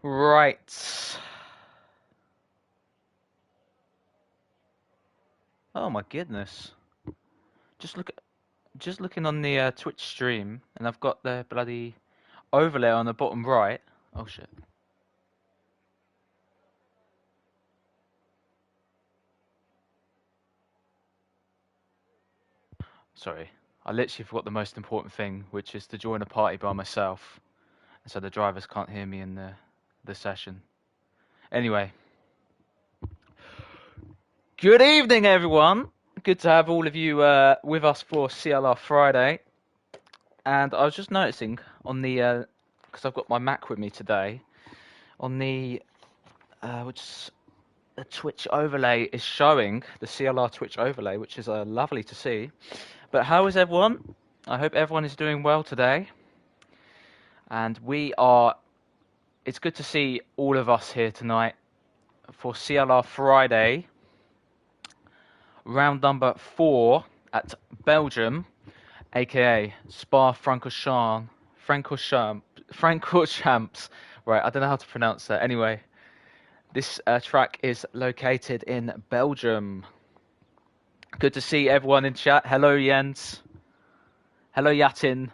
Right. Oh my goodness. Just look, just looking on the Twitch stream, and I've got the bloody overlay on the bottom right. Oh shit. Sorry. I literally forgot the most important thing, which is to join a party by myself, so the drivers can't hear me in the session. Anyway, good evening, everyone. Good to have all of you with us for CLR Friday. And I was just noticing on the, because I've got my Mac with me today, on the, which the Twitch overlay is showing, the CLR Twitch overlay, which is lovely to see. But how is everyone? I hope everyone is doing well today. And it's good to see all of us here tonight for CLR Friday, round number 4 at Belgium, aka Spa-Francorchamps. Francorchamps. Right, I don't know how to pronounce that. Anyway, this track is located in Belgium. Good to see everyone in chat. Hello, Jens. Hello, Yatin.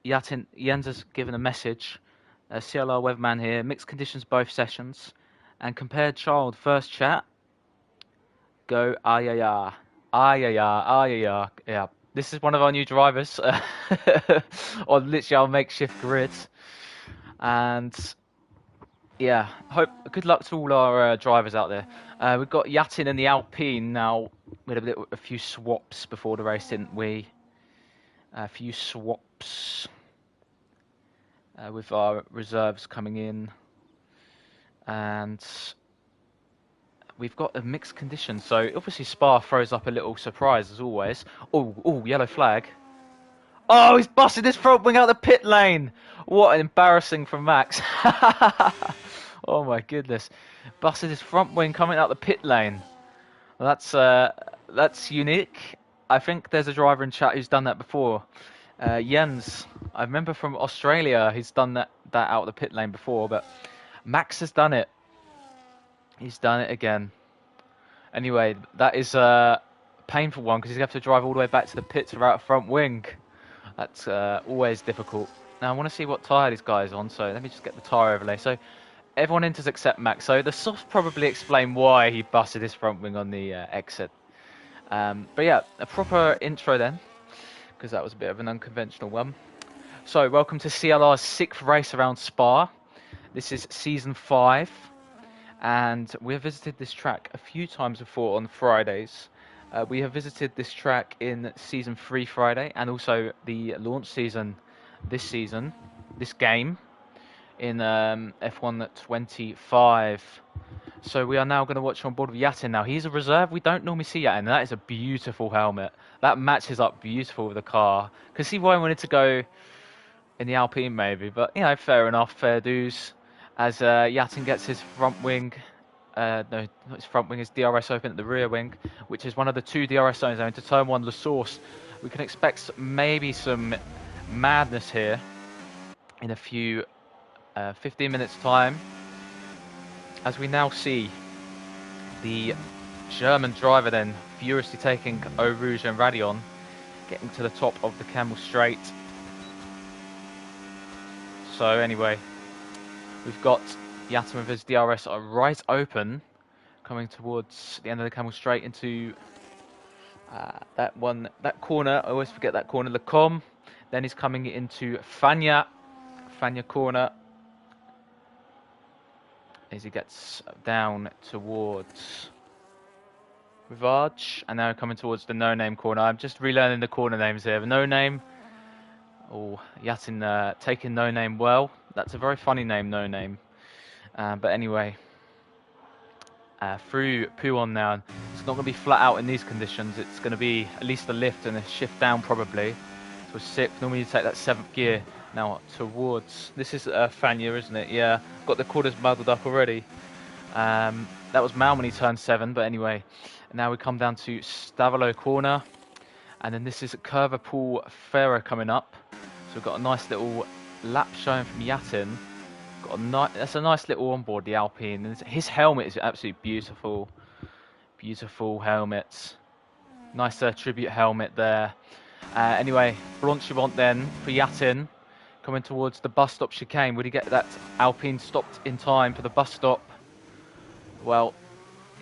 Jens has given a message. CLR Weatherman here. Mixed conditions both sessions. And compared child first chat. Go ayaya. Ayaya. Ayaya. Yeah. This is one of our new drivers on literally our makeshift grid. And yeah, good luck to all our drivers out there. We've got Yatin and the Alpine now. We had a few swaps before the race, didn't we? A few swaps with our reserves coming in. And we've got a mixed condition. So obviously Spa throws up a little surprise as always. Oh, yellow flag. Oh, he's busted his front wing out the pit lane. What an embarrassing from Max. Oh my goodness. Busted his front wing coming out the pit lane. That's unique. I think there's a driver in chat who's done that before. Jens, I remember from Australia, he's done that out of the pit lane before, but Max has done it. He's done it again. Anyway, that is a painful one because he's going to have to drive all the way back to the pits without a front wing. That's always difficult. Now, I want to see what tyre this guy's on, so let me just get the tyre overlay. So, everyone enters except Max. So, the softs probably explain why he busted his front wing on the exit. But yeah, a proper intro then, because that was a bit of an unconventional one. So, welcome to CLR's 6th race around Spa. This is Season 5, and we have visited this track a few times before on Fridays. We have visited this track in Season 3 Friday, and also the launch season this game, in F1 25. So we are now going to watch on board with Yatin now. He's a reserve. We don't normally see Yatin. That is a beautiful helmet. That matches up beautiful with the car. Can see why I wanted to go in the Alpine maybe, but you know, fair enough, fair dues. As Yatin gets his front wing, no, not his front wing, his DRS open at the rear wing, which is one of the 2 DRS zones into turn 1 La Source. We can expect maybe some madness here in a few 15 minutes time, as we now see the German driver then furiously taking Eau Rouge and Radion, getting to the top of the Camel Straight. So anyway, we've got Yatin with his DRS right open, coming towards the end of the Camel Straight into that corner. I always forget that corner, Lacombe. Then he's coming into Fagna corner, as he gets down towards Rivage, and now coming towards the no-name corner. I'm just relearning the corner names here. The no-name, Yatin taking no-name well. That's a very funny name, no-name. But anyway, through Pouon now. It's not going to be flat out in these conditions. It's going to be at least a lift and a shift down probably. So 6th, normally you take that 7th gear. Now towards, this is Fagna, isn't it? Yeah, got the quarters muddled up already. That was Mal when he turned 7, but anyway. Now we come down to Stavolo corner. And then this is Curva Paul Ferrer coming up. So we've got a nice little lap showing from Yatin. That's a nice little onboard, the Alpine. And his helmet is absolutely beautiful. Beautiful helmet. Nice tribute helmet there. Anyway, Blanchimont then for Yatin. Coming towards the bus stop chicane. Would he get that Alpine stopped in time for the bus stop? Well,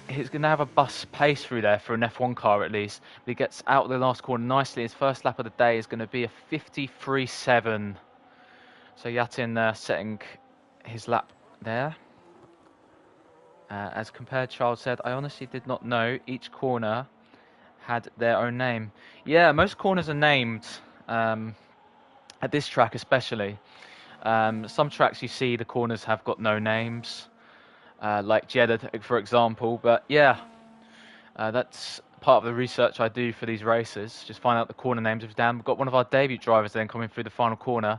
he's going to have a bus pace through there for an F1 car at least. But he gets out of the last corner nicely. His first lap of the day is going to be a 53.7. So Yatin setting his lap there. As compared, Charles said, I honestly did not know each corner had their own name. Yeah, most corners are named, at this track especially. Some tracks you see the corners have got no names, like Jeddah, for example. But yeah, that's part of the research I do for these races. Just find out the corner names. We've got one of our debut drivers then coming through the final corner.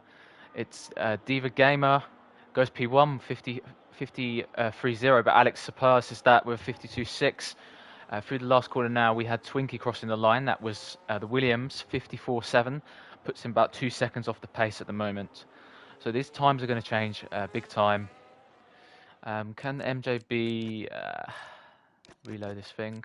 It's Diva Gamer, goes P1, 50.30, but Alex surpasses that with 52.6. Through the last corner now, we had Twinkie crossing the line. That was the Williams, 54.7. Puts him about 2 seconds off the pace at the moment. So these times are going to change big time. Can MJB reload this thing?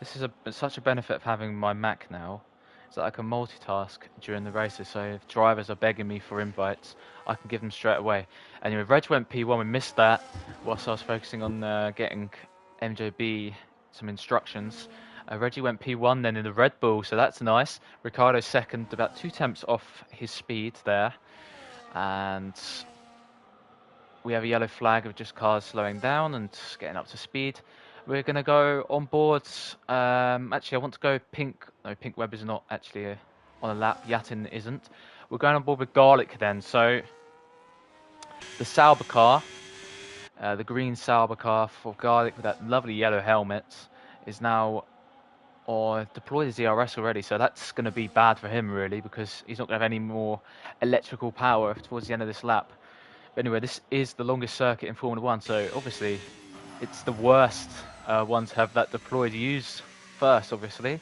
This is such a benefit of having my Mac now. Is that I can multitask during the races. So if drivers are begging me for invites, I can give them straight away. Anyway, Reg went P1. We missed that whilst I was focusing on getting MJB some instructions. Reggie went P1 then in the Red Bull, so that's nice. Ricardo second, about 2 tenths off his speed there. And we have a yellow flag of just cars slowing down and getting up to speed. We're going to go on boards. Actually, I want to go pink. No, Pink Web is not actually on a lap. Yatin isn't. We're going on board with Garlic then. So the Sauber car, the green Sauber car for Garlic with that lovely yellow helmet, is now deployed as DRS already. So that's going to be bad for him really, because he's not going to have any more electrical power towards the end of this lap. But anyway, this is the longest circuit in Formula 1, so obviously it's the worst one to have that deployed use first, obviously,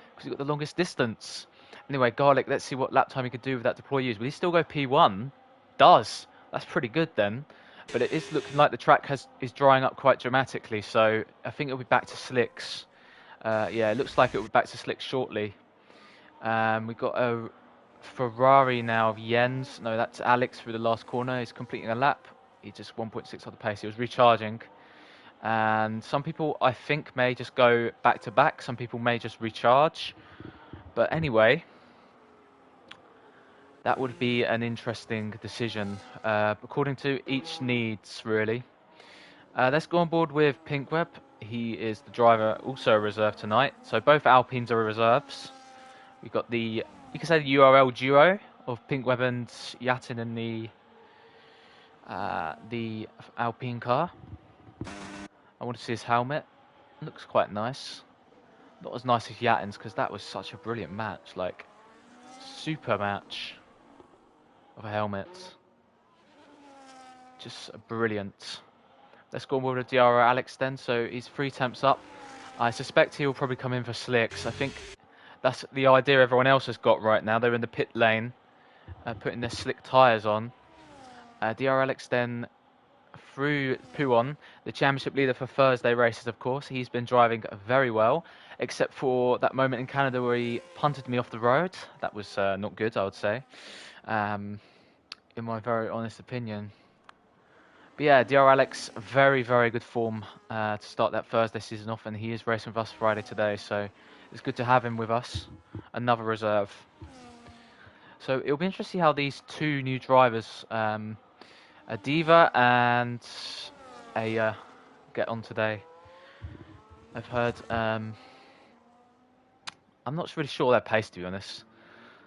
because you've got the longest distance. Anyway, Garlic, let's see what lap time he could do with that deploy use. Will he still go P1? Does. That's pretty good then. But it is looking like the track is drying up quite dramatically, so I think it'll be back to slicks. Yeah, it looks like it'll be back to slicks shortly. We've got a Ferrari now of Jens. No, that's Alex through the last corner. He's completing a lap. He's just 1.6 off the pace. He was recharging. And some people, I think, may just go back-to-back. Some people may just recharge. But anyway, that would be an interesting decision, according to each needs, really. Let's go on board with Pink Web. He is the driver, also a reserve tonight. So both Alpines are reserves. We've got you can say the URL duo of Pink Web and Yatin in the Alpine car. I want to see his helmet. It looks quite nice. Not as nice as Yatin's, because that was such a brilliant match. Like, super match of a helmet. Just brilliant. Let's go on with the DRO Alex then. So he's 3 temps up. I suspect he will probably come in for slicks. I think that's the idea everyone else has got right now. They're in the pit lane, putting their slick tyres on. DR Alex then through Puon, the championship leader for Thursday races, of course. He's been driving very well, except for that moment in Canada where he punted me off the road. That was not good, I would say, in my very honest opinion. But yeah, DR Alex, very, very good form to start that Thursday season off, and he is racing with us Friday today, so it's good to have him with us. Another reserve. So it'll be interesting to see how these 2 new drivers, a Diva and a get on today. I've heard, I'm not really sure their pace, to be honest,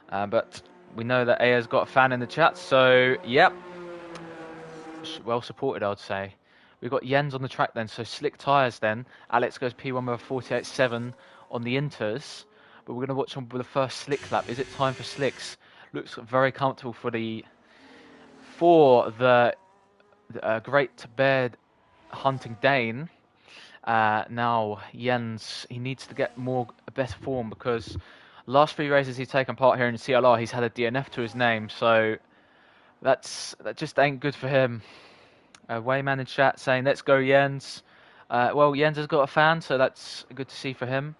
but we know that Aya's got a fan in the chat, so yep, well supported, I would say. We've got Jens on the track then, so slick tyres then. Alex goes P1 with a 48.7 on the Inters, but we're going to watch on with the first slick lap. Is it time for slicks? Looks very comfortable for the Great Bear Hunting Dane. Now Jens, he needs to get a better form because last 3 races he's taken part here in the CLR, he's had a DNF to his name, so that just ain't good for him. Wayman in chat saying, "Let's go, Jens." Well, Jens has got a fan, so that's good to see for him.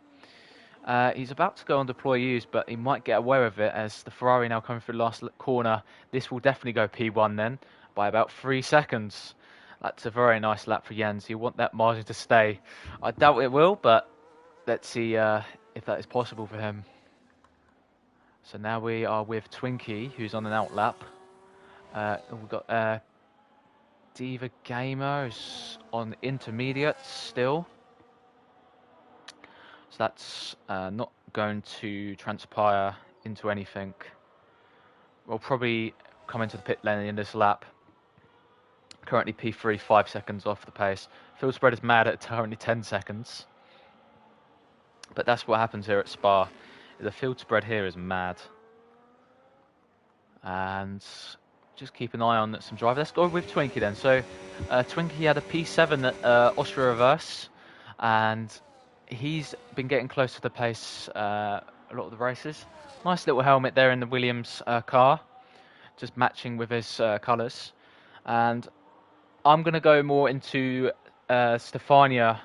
He's about to go on deploy use, but he might get away with it as the Ferrari now coming through the last corner. This will definitely go P1 then by about 3 seconds. That's a very nice lap for Jens. You want that margin to stay. I doubt it will, but let's see if that is possible for him. So now we are with Twinkie, who's on an out lap. We've got Diva Gamer who's on intermediate still. So that's not going to transpire into anything. We'll probably come into the pit lane in this lap. Currently P3, 5 seconds off the pace. Field spread is mad at currently 10 seconds. But that's what happens here at Spa. The field spread here is mad. And just keep an eye on some drivers. Let's go with Twinkie then. So Twinkie had a P7 at Austria Reverse. And he's been getting close to the pace a lot of the races. Nice little helmet there in the Williams car. Just matching with his colours. And I'm going to go more into Stefania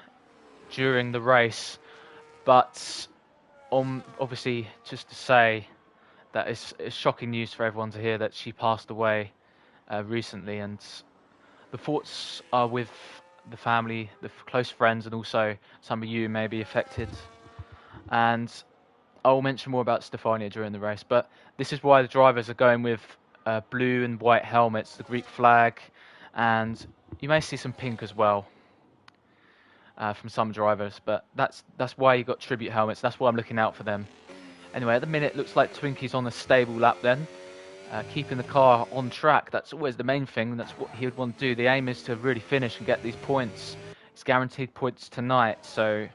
during the race, but obviously just to say that it's shocking news for everyone to hear that she passed away recently, and the thoughts are with the family, the close friends, and also some of you may be affected. And I'll mention more about Stefania during the race, but this is why the drivers are going with blue and white helmets, the Greek flag, and you may see some pink as well from some drivers, but that's why you got tribute helmets. That's why I'm looking out for them. Anyway, at the minute, looks like Twinkie's on a stable lap then, keeping the car on track. That's always the main thing. That's what he would want to do. The aim is to really finish and get these points. It's guaranteed points tonight, so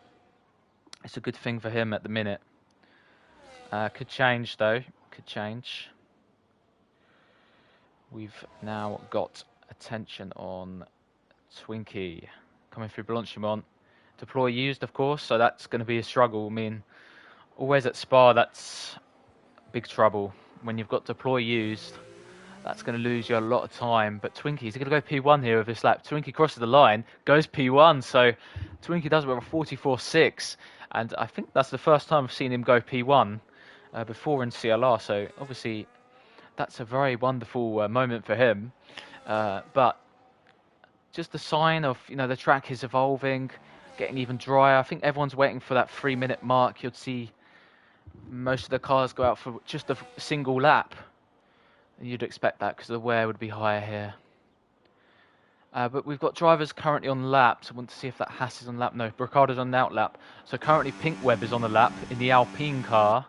it's a good thing for him at the minute. Could change though. Could change. We've now got attention on Twinkie coming through Blanchimont. Deploy used, of course, so that's going to be a struggle. I mean, always at Spa, that's big trouble. When you've got deploy used, that's going to lose you a lot of time. But Twinkie's going to go P1 here with this lap. Twinkie crosses the line, goes P1, so Twinkie does it with a 44.6, and I think that's the first time I've seen him go P1 before in CLR, so obviously that's a very wonderful moment for him. But just a sign of, the track is evolving, getting even drier. I think everyone's waiting for that 3-minute mark. You'd see most of the cars go out for just a single lap. You'd expect that because the wear would be higher here. But we've got drivers currently on laps. I want to see if that Haas is on lap. No, Ricardo's on the out lap. So currently Pink Web is on the lap in the Alpine car.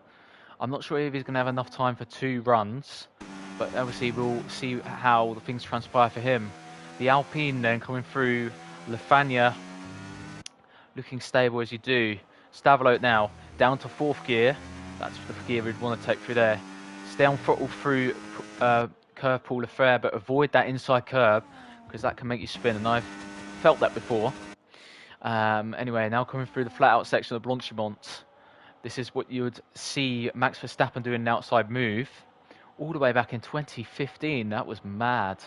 I'm not sure if he's going to have enough time for 2 runs, but obviously we'll see how the things transpire for him. The Alpine then coming through Lefania, looking stable as you do. Stavelot now down to 4th gear. That's the gear we'd want to take through there. Stay on throttle through curve Paul Lefebvre, but avoid that inside curb because that can make you spin, and I've felt that before. Anyway, now coming through the flat out section of Blanchimont. This is what you would see Max Verstappen doing an outside move all the way back in 2015. That was mad.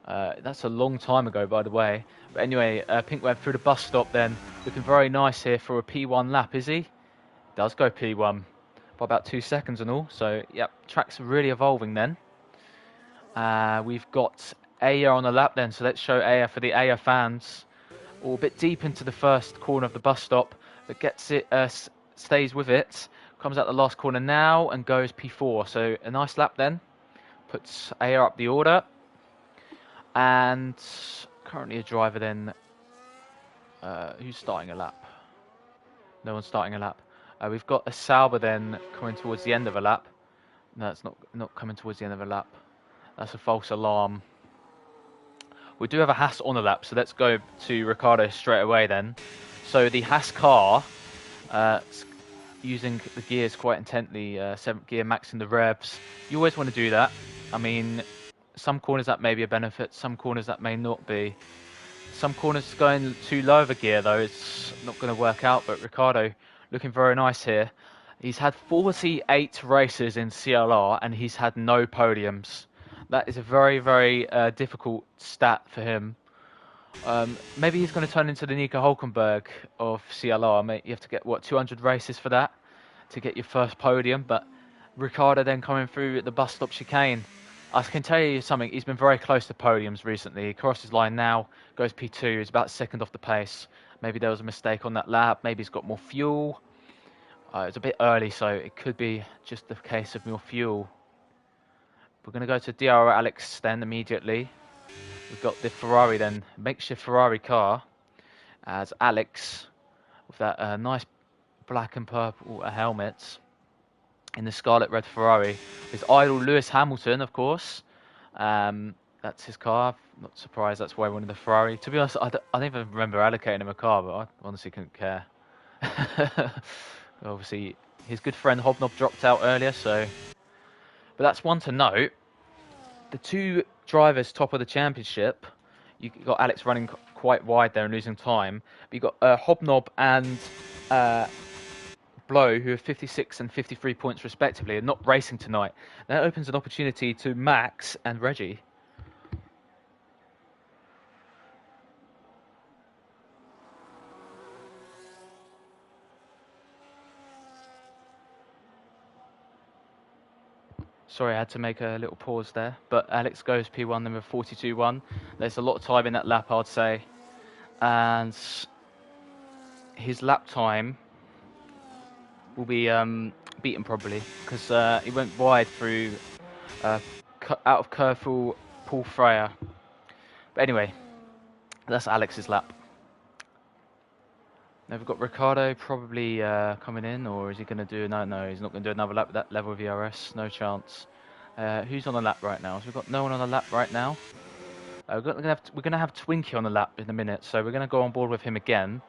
That's a long time ago, by the way. But anyway, Pink Web through the bus stop then. Looking very nice here for a P1 lap, is he? Does go P1 by about 2 seconds and all. So, yep, track's really evolving then. We've got Aya on the lap then. So let's show Aya for the Aya fans. All a bit deep into the first corner of the bus stop. But gets it, stays with it. Comes out the last corner now and goes P4. So a nice lap then. Puts Aya up the order. And currently a driver then. Who's starting a lap? No one's starting a lap. We've got a Sauber then coming towards the end of a lap. No, it's not coming towards the end of a lap. That's a false alarm. We do have a Haas on a lap, so let's go to Ricardo straight away then. So the Haas car, using the gears quite intently, 7th gear, maxing the revs. You always want to do that. I mean, some corners that may be a benefit, some corners that may not be. Some corners going too low of a gear though, it's not going to work out, but Ricciardo looking very nice here. He's had 48 races in CLR and he's had no podiums. That is a very, very difficult stat for him. Maybe he's going to turn into the Nico Hulkenberg of CLR. Mate, you have to get, what, 200 races for that to get your first podium, but Ricciardo then coming through at the bus stop chicane. I can tell you something, he's been very close to podiums recently. He crosses line now, goes P2, he's about second off the pace. Maybe there was a mistake on that lap, maybe he's got more fuel. It's a bit early, so it could be just the case of more fuel. We're going to go to DR Alex then immediately. We've got the Ferrari then, makeshift Ferrari car, as Alex, with that nice black and purple helmet, in the scarlet red Ferrari. His idol Lewis Hamilton, of course. That's his car. I'm not surprised that's why he wanted the Ferrari. To be honest, I don't even remember allocating him a car, but I honestly couldn't care. Obviously, his good friend Hobnob dropped out earlier, so... But that's one to note. The two drivers top of the championship, you got Alex running quite wide there and losing time. But you got Hobnob and Blow, who have 56 and 53 points respectively, and not racing tonight. That opens an opportunity to Max and Reggie. Sorry, I had to make a little pause there. But Alex goes P1, number 42-1. There's a lot of time in that lap, I'd say. And his lap time will be beaten probably, because he went wide through out of curve for Paul Freyer. But anyway, that's Alex's lap. Now we've got Ricciardo probably coming in, or is he going to do... No, he's not going to do another lap at that level of ERS. No chance. Who's on the lap right now? So we've got no one on the lap right now. We're going to have Twinkie on the lap in a minute, so we're going to go on board with him again.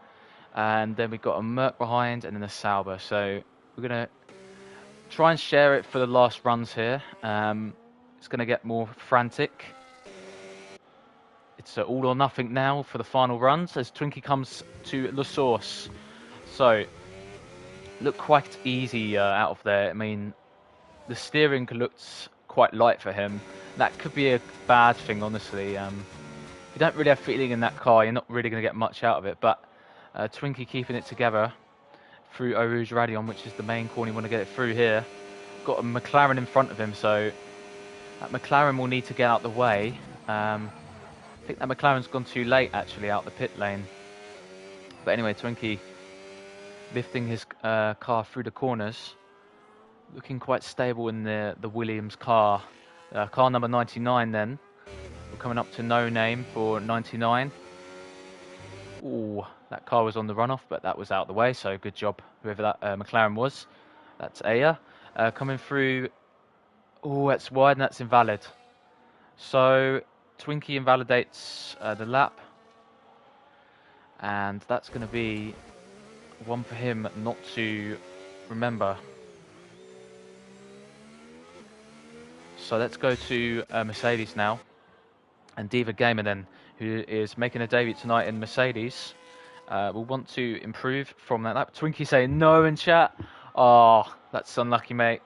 And then we've got a Merc behind, and then a Sauber. So we're going to try and share it for the last runs here. It's going to get more frantic. It's all or nothing now for the final runs as Twinkie comes to La Source. So, look quite easy out of there. I mean, the steering looked quite light for him. That could be a bad thing, honestly. If you don't really have feeling in that car, you're not really going to get much out of it. But Twinkie keeping it together through Eau Rouge Radion, which is the main corner you want to get it through here. Got a McLaren in front of him, so that McLaren will need to get out the way. I think that McLaren's gone too late, actually, out the pit lane. But anyway, Twinkie lifting his car through the corners. Looking quite stable in the Williams car. Car number 99 then. We're coming up to no name for 99. Ooh, that car was on the runoff, but that was out of the way, so good job, whoever that McLaren was. That's Aya. Coming through... Oh, that's wide and that's invalid. So... Twinkie invalidates the lap, and that's going to be one for him not to remember. So let's go to Mercedes now, and Diva Gamer then, who is making a debut tonight in Mercedes, will want to improve from that lap. Twinkie saying no in chat. Oh, that's unlucky, mate.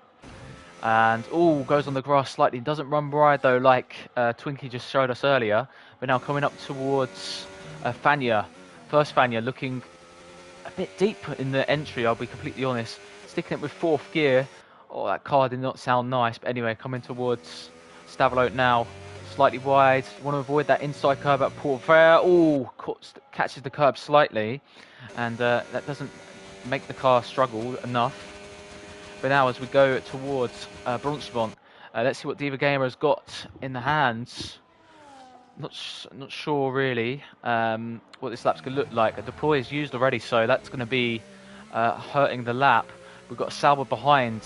And, goes on the grass slightly. Doesn't run wide, though, like Twinkie just showed us earlier. But now coming up towards Fania. First Fania looking a bit deep in the entry, I'll be completely honest. Sticking it with fourth gear. Oh, that car did not sound nice. But anyway, coming towards Stavelot now. Slightly wide. Want to avoid that inside curb at Port Vert. Catches the curb slightly. And that doesn't make the car struggle enough. But now as we go towards Bronchemont, let's see what Diva Gamer has got in the hands. Not sure really what this lap's going to look like. A deploy is used already, so that's going to be hurting the lap. We've got Sauber behind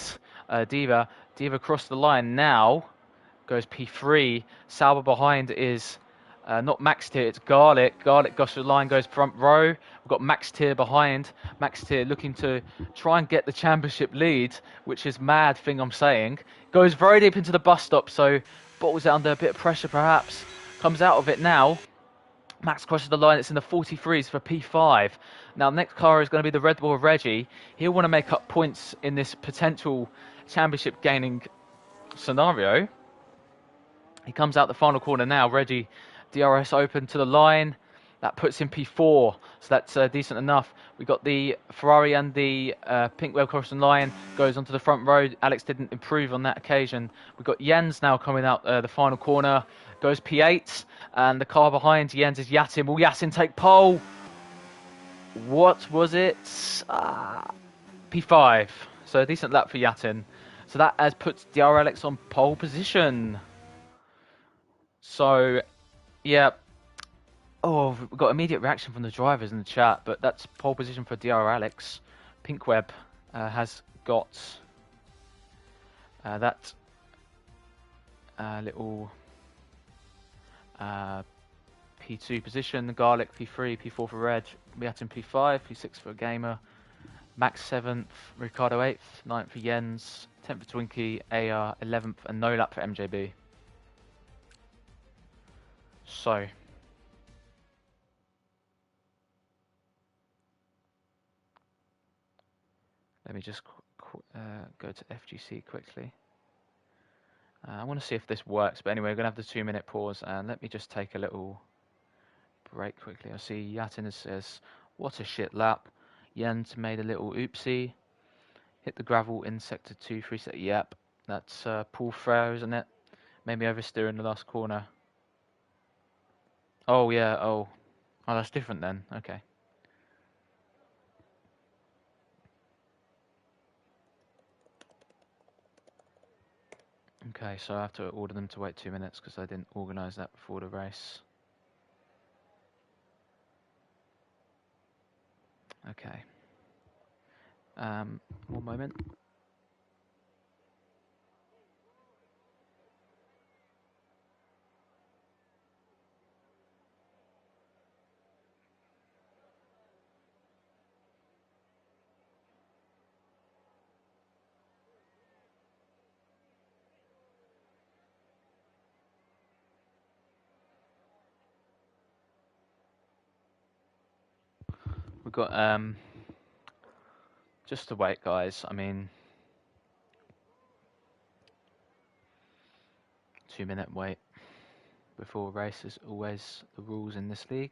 Diva. Diva across the line now. Goes P3. Sauber behind is not Max Tier, it's Garlic. Garlic goes to the line, goes front row. We've got Max Tier behind. Max Tier looking to try and get the championship lead, which is mad thing I'm saying. Goes very deep into the bus stop, so bottles it under a bit of pressure perhaps. Comes out of it now. Max crosses the line. It's in the 43s for P5. Now, the next car is going to be the Red Bull of Reggie. He'll want to make up points in this potential championship gaining scenario. He comes out the final corner now. Reggie, DRS open to the line. That puts him P4, so that's decent enough. We got the Ferrari and the pink web crossing line. Goes onto the front row. Alex didn't improve on that occasion. We've got Jens now coming out the final corner. Goes P8, and the car behind Jens is Yatin. Will Yatin take pole? What was it? P5. So a decent lap for Yatin. So that has put DRLX on pole position. So, yeah. Oh, we've got immediate reaction from the drivers in the chat, but that's pole position for DRLX. Pinkweb has got that little P2 position. Garlic P3, P4 for Reg. Yatin P5, P6 for Gamer. Max 7th, Ricardo 8th, 9th for Jens, 10th for Twinkie, AR 11th, and no lap for MJB. So, let me just go to FGC quickly. I want to see if this works, but anyway, we're going to have the 2-minute pause, and let me just take a little break quickly. I see Yatin says, what a shit lap. Jens made a little oopsie. Hit the gravel in sector 2, 3. Yep, that's Paul Frere, isn't it? Maybe oversteer in the last corner. Oh, yeah, oh, that's different then. Okay. Okay, so I have to order them to wait 2 minutes because I didn't organise that before the race. Okay. 1 moment. We've got just to wait, guys. I mean, 2-minute wait before a race is always the rules in this league.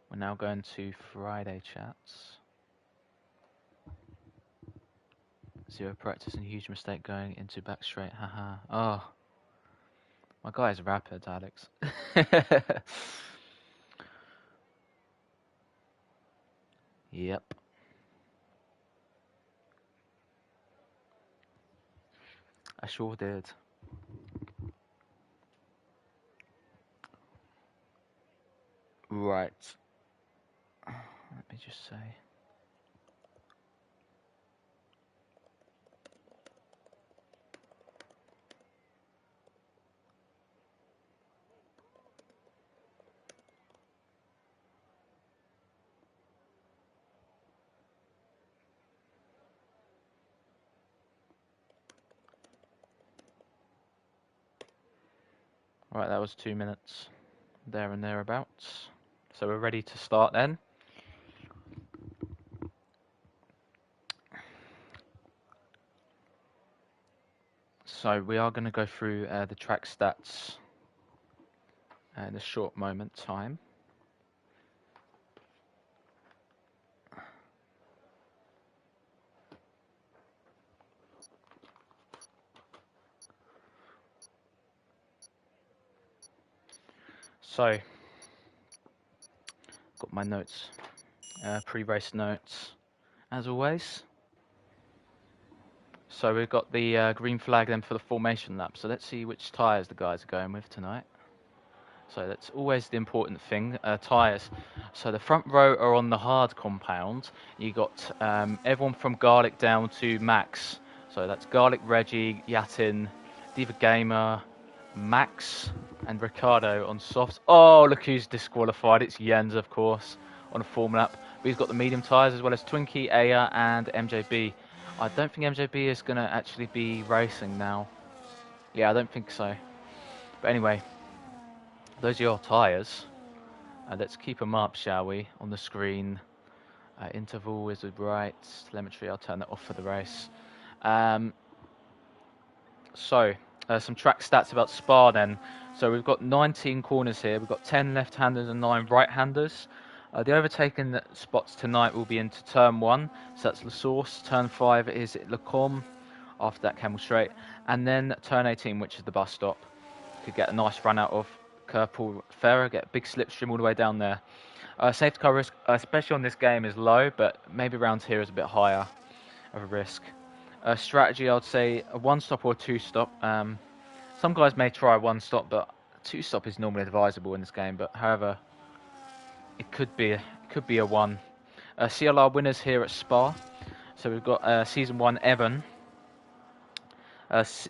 We're now going to Friday chats. 0 practice and huge mistake going into back straight. Haha. Oh, my guy is rapid, Alex. Yep. I sure did. Right. Let me just say. Right, that was 2 minutes there and thereabouts. So we're ready to start then. So we are going to go through the track stats in a short moment time. So, got my notes, pre-race notes, as always. So we've got the green flag then for the formation lap. So let's see which tyres the guys are going with tonight. So that's always the important thing, tyres. So the front row are on the hard compound. You got everyone from Garlic down to Max. So that's Garlic, Reggie, Yatin, Diva Gamer, Max and Ricardo on softs. Oh, look who's disqualified. It's Jens, of course, on a form lap. But he's got the medium tyres as well as Twinkie, Aya and MJB. I don't think MJB is going to actually be racing now. Yeah, I don't think so. But anyway, those are your tyres. Let's keep them up, shall we, on the screen. Interval is right. Telemetry, I'll turn that off for the race. So, some track stats about Spa then. So we've got 19 corners here. We've got 10 left-handers and 9 right-handers. The overtaking spots tonight will be into turn 1. So that's La Source. Turn 5 is Le Com. After that, Camel Straight. And then turn 18, which is the bus stop. Could get a nice run out of Paul Ferrer. Get a big slipstream all the way down there. Safety car risk, especially on this game, is low. But maybe around here is a bit higher of a risk. Strategy, I would say a 1-stop or a 2-stop. Some guys may try a 1-stop, but 2-stop is normally advisable in this game. But however, it could be a 1. CLR winners here at Spa. So we've got season 1 Evan.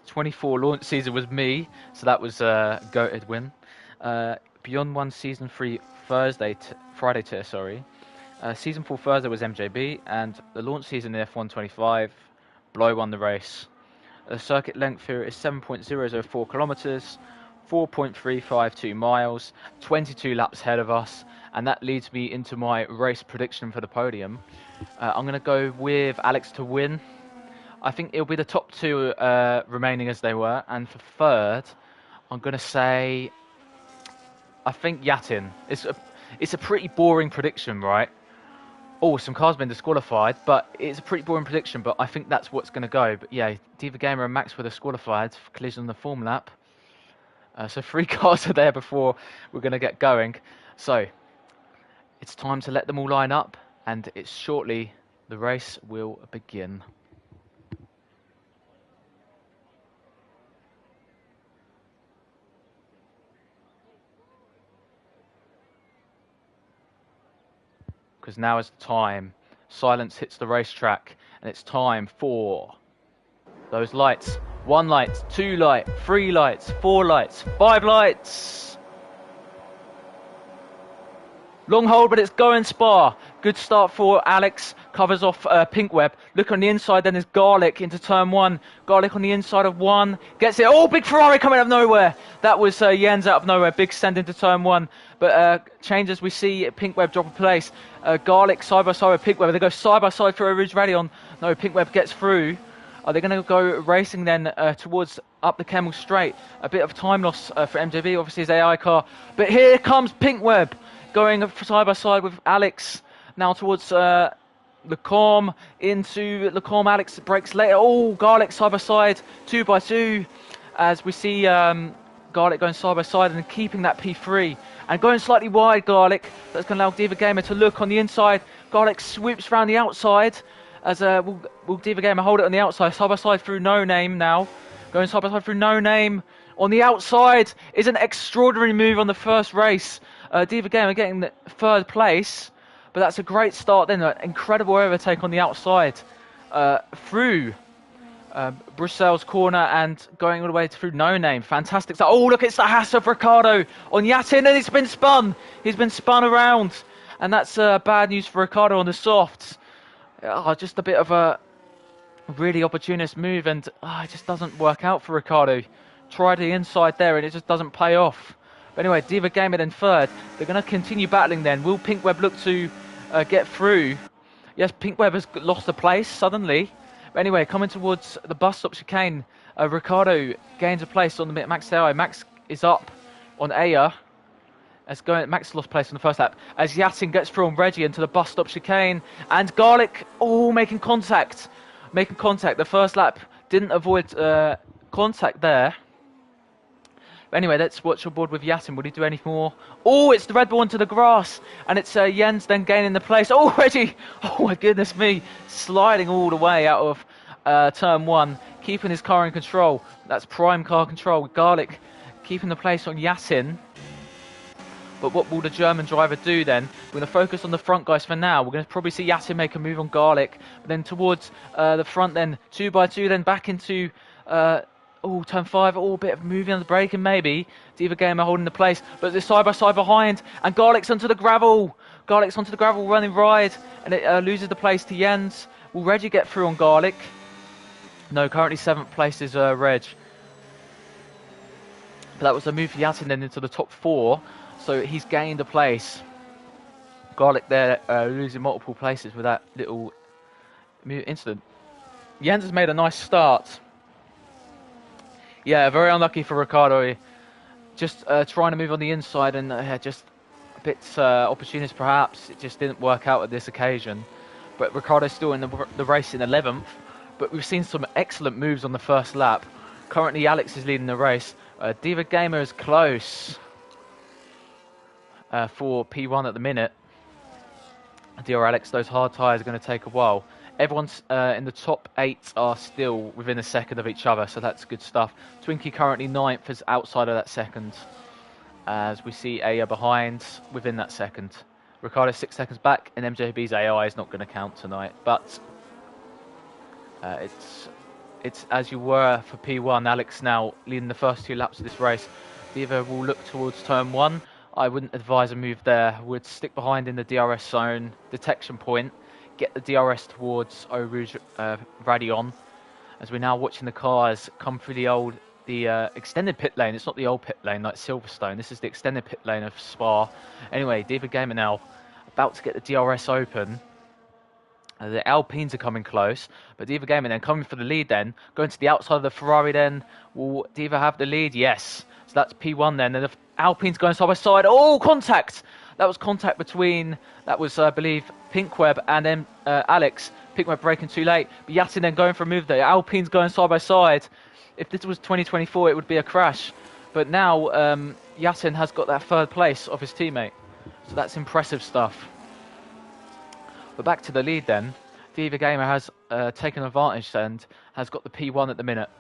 24 launch season was me, so that was a goated win. Beyond 1 season 3 Friday tier, sorry. Season 4 Thursday was MJB, and the launch season in F125. Blow won the race. The circuit length here is 7.004 kilometers, 4.352 miles, 22 laps ahead of us, and that leads me into my race prediction for the podium. I'm going to go with Alex to win. I think it'll be the top 2 remaining as they were, and for third, I'm going to say, I think Yatin. It's a pretty boring prediction, right? Oh, some cars been disqualified, but it's a pretty boring prediction, but I think that's what's going to go. But yeah, Diva Gamer and Max were disqualified for collision on the form lap. So 3 cars are there before we're going to get going. So it's time to let them all line up, and it's shortly the race will begin. Because now is the time. Silence hits the racetrack, and it's time for those lights. 1 light, 2 light, 3 lights, 4 lights, 5 lights. Long hold, but it's going Spa. Good start for Alex. Covers off Pink Web. Look on the inside, then there's Garlic into turn 1. Garlic on the inside of 1. Gets it. Oh, big Ferrari coming out of nowhere. That was Jens out of nowhere. Big send into turn 1. But changes, we see Pink Web drop a place. Garlic side by side with Pink Web. They go side by side for a Ridge Rally on. No, Pink Web gets through. Are they going to go racing then towards up the Camel Straight? A bit of time loss for MJB, obviously his AI car. But here comes Pink Web going side by side with Alex. Now towards Lecom, into Lecom. Alex breaks later. Oh, Garlic side by side, 2 by 2. As we see Garlic going side by side and keeping that P3. And going slightly wide, Garlic. That's going to allow Diva Gamer to look on the inside. Garlic swoops around the outside. As will Diva Gamer hold it on the outside. Side by side through No Name now. Going side by side through No Name. On the outside is an extraordinary move on the first race. Diva Gamer getting the 3rd place. But that's a great start then. An incredible overtake on the outside. Through Bruxelles corner and going all the way through No Name. Fantastic. So, oh, look, it's the Haas of Ricardo on Yatin, and it's been spun. He's been spun around. And that's bad news for Ricardo on the softs. Just a bit of a really opportunist move, and it just doesn't work out for Ricardo. Tried the inside there, and it just doesn't pay off. But anyway, Diva Gamer then 3rd. They're going to continue battling then. Will Pink Web look to get through? Yes, Pink Web has lost the place suddenly. But anyway, coming towards the bus stop chicane, Ricardo gains a place on the Max AI. Max is up on Aya. Max lost place on the first lap. As Yatin gets through on Reggie into the bus stop chicane. And Garlic, making contact. Making contact. The first lap didn't avoid contact there. But anyway, let's watch your board with Yatin. Will he do any more? Oh, it's the Red Bull into the grass. And it's Jens then gaining the place. Oh, Reggie. Oh, my goodness me. Sliding all the way out of turn 1. Keeping his car in control. That's prime car control. Garlic keeping the place on Yatin. But what will the German driver do then? We're going to focus on the front guys for now. We're going to probably see Yatin make a move on Garlic. But then towards the front then, 2 by 2, then back into... turn 5, a bit of moving on the braking maybe. Diva Gamer holding the place, but they're side by side behind, and Garlic's onto the gravel. Garlic's onto the gravel running ride, and it loses the place to Jens. Will Reggie get through on Garlic? No, currently 7th place is Reg. But that was a move for Yatin then into the top 4. So he's gained a place. Garlic there losing multiple places with that little incident. Jens has made a nice start. Yeah, very unlucky for Ricardo. Just trying to move on the inside and just a bit opportunist perhaps. It just didn't work out at this occasion. But Ricardo's still in the race in 11th. But we've seen some excellent moves on the first lap. Currently Alex is leading the race. Diva Gamer is close for P1 at the minute. Dear Alex, those hard tyres are going to take a while. Everyone's in the top 8 are still within a second of each other, so that's good stuff. Twinkie currently 9th is outside of that second, as we see Aya behind within that second. Ricardo 6 seconds back, and MJB's AI is not going to count tonight, but it's as you were for P1. Alex now leading the first 2 laps of this race. Diva will look towards turn 1. I wouldn't advise a move there. Would stick behind in the DRS zone, detection point, get the DRS towards Eau Rouge Radion, as we're now watching the cars come through the extended pit lane. It's not the old pit lane like Silverstone. This is the extended pit lane of Spa. Anyway, Diva Gamer now about to get the DRS open. The Alpines are coming close, but Diva Gamer then coming for the lead then. Going to the outside of the Ferrari then. Will Diva have the lead? Yes. So that's P1 then. And the Alpine's going side by side. Oh, contact! That was contact between, that was, I believe, Pinkweb and then Alex. Pinkweb braking too late. But Yatin then going for a move there. Alpine's going side by side. If this was 2024, it would be a crash. But now Yatin has got that 3rd place of his teammate. So that's impressive stuff. But back to the lead then. Diva Gamer has taken advantage and has got the P1 at the minute.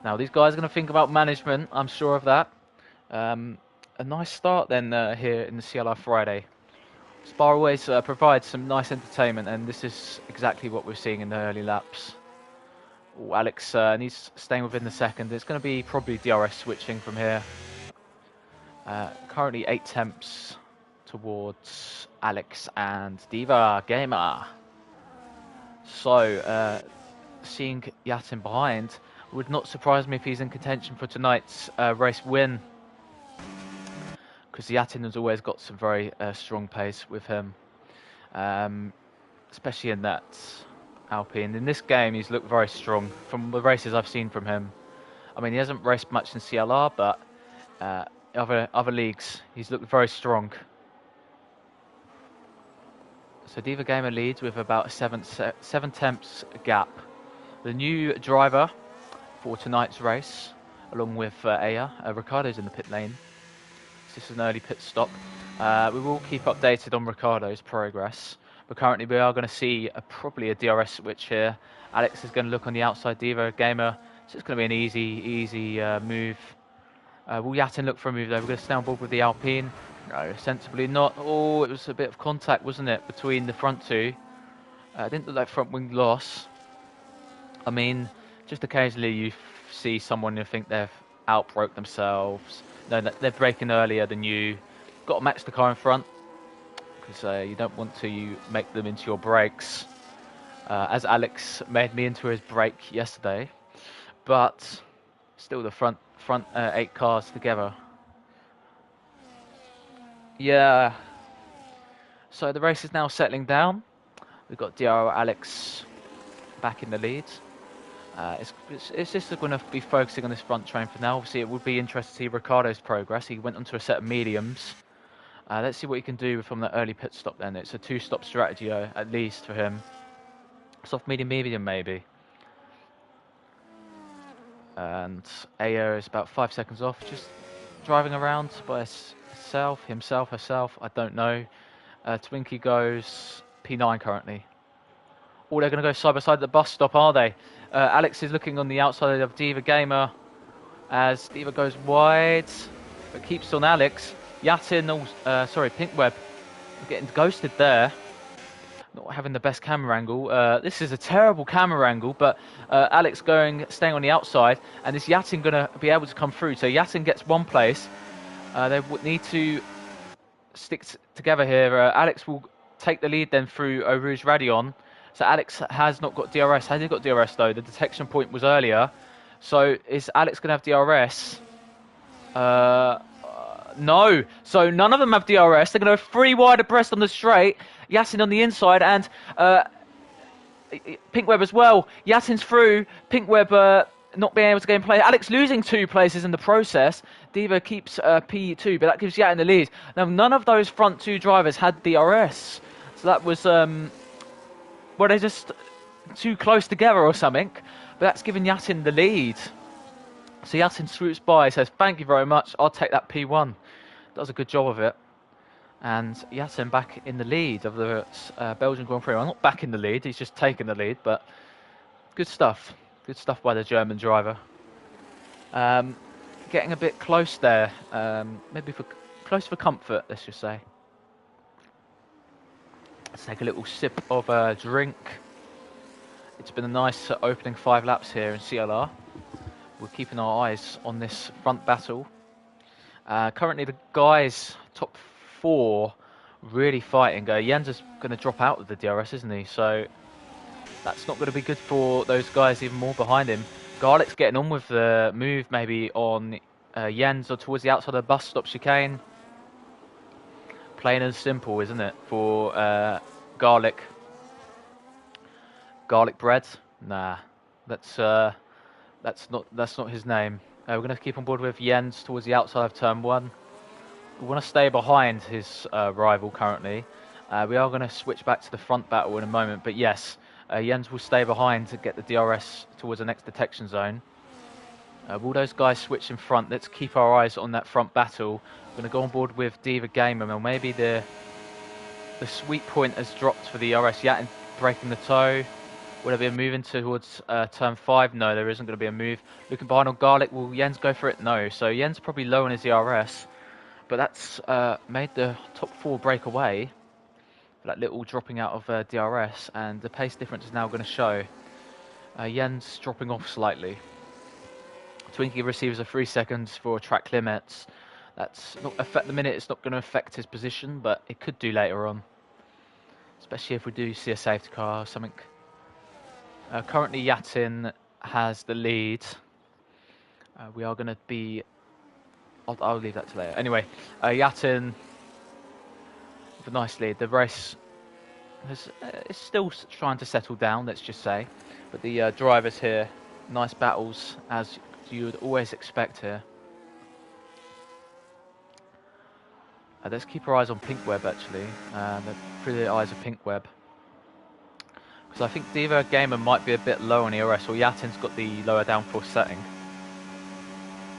Now these guys are going to think about management, I'm sure of that. A nice start then here in the CLR Friday. Spa always provides some nice entertainment, and this is exactly what we're seeing in the early laps. Ooh, Alex needs staying within the second. It's going to be probably DRS switching from here. Currently 8 temps towards Alex and Diva Gamer. So seeing Yatin behind would not surprise me if he's in contention for tonight's race win, because Yatin has always got some very strong pace with him, especially in that Alpine. In this game he's looked very strong from the races I've seen from him. I mean, he hasn't raced much in CLR, but other leagues he's looked very strong. So Diva Gamer leads with about a 7 temps gap. The new driver for tonight's race, along with Aya, Ricardo's in the pit lane. This is an early pit stop. We will keep updated on Ricardo's progress, but currently we are going to see probably a DRS switch here. Alex is going to look on the outside. Diva Gamer, so it's going to be an easy move. Will Yatin look for a move there? We're going to stay on board with the Alpine. No, sensibly not. Oh, it was a bit of contact, wasn't it, between the front two? Didn't look like front wing loss. I mean, just occasionally you see someone you think they've outbroke themselves. No, they're braking earlier than you. Got to match the car in front, because you don't want to make them into your brakes, as Alex made me into his brake yesterday. But still, the front 8 cars together. Yeah. So the race is now settling down. We've got DR Alex back in the lead. It's just going to be focusing on this front train for now. Obviously, it would be interesting to see Ricardo's progress. He went onto a set of mediums. Let's see what he can do from the early pit stop then. It's a 2-stop strategy, at least, for him. Soft, medium, maybe. And Aya is about 5 seconds off, just driving around by herself, I don't know. Twinkie goes P9 currently. Oh, they're going to go side by side at the bus stop, are they? Alex is looking on the outside of Diva Gamer as Diva goes wide, but keeps on Alex. Yatin, Pinkweb, getting ghosted there. Not having the best camera angle. This is a terrible camera angle, but Alex staying on the outside, and is Yatin going to be able to come through? So Yatin gets one place. They would need to stick together here. Alex will take the lead then through Eau Rouge Radion. So Alex has not got DRS. Has he got DRS though? The detection point was earlier. So is Alex going to have DRS? No. So none of them have DRS. They're going to go 3 wide abreast on the straight. Yasin on the inside and Pinkweb as well. Yatin's through. Pinkweb not being able to gain play. Alex losing 2 places in the process. Diva keeps P2, but that gives Yatin the lead. Now, none of those front 2 drivers had DRS. So that was, well, they're just too close together or something. But that's given Yatin the lead. So Yatin swoops by, says, thank you very much. I'll take that P1. Does a good job of it. And Yatin back in the lead of the Belgian Grand Prix. Well, not back in the lead, he's just taken the lead, but good stuff. Good stuff by the German driver. Getting a bit close there, maybe close for comfort, let's just say. Let's take a little sip of a drink. It's been a nice opening 5 laps here in CLR. We're keeping our eyes on this front battle. Currently the guys top 4 really fighting. Jens is going to drop out of the DRS, isn't he? So that's not going to be good for those guys even more behind him. Garlic's getting on with the move maybe on Jens or towards the outside of the bus stop chicane. Plain and simple, isn't it, for Garlic? Garlic bread? Nah, that's not his name. We're going to keep on board with Jens towards the outside of turn 1. We want to stay behind his rival currently. We are going to switch back to the front battle in a moment, but yes, Jens will stay behind to get the DRS towards the next detection zone. Will those guys switch in front? Let's keep our eyes on that front battle. We're going to go on board with Diva Gamer, or maybe the sweet point has dropped for the DRS. Yatin breaking the toe. Will there be a move into towards turn 5? No, there isn't going to be a move. Looking behind on Garlic, will Jens go for it? No. So Jens probably low on his DRS, but that's made the top 4 break away. That little dropping out of DRS, and the pace difference is now going to show. Jens dropping off slightly. Twinkie receives a 3 seconds for track limits. That's not affect the minute. It's not going to affect his position, but it could do later on, especially if we do see a safety car or something. Currently, Yatin has the lead. We are going to be. I'll leave that to later. Anyway, Yatin with a nice lead. The race is still trying to settle down, let's just say. But the drivers here, nice battles, as you would always expect here. Let's keep our eyes on Pinkweb, actually. Through the eyes of Pinkweb. Because I think Diva Gamer might be a bit low on ERS, or Yatin's got the lower downforce setting.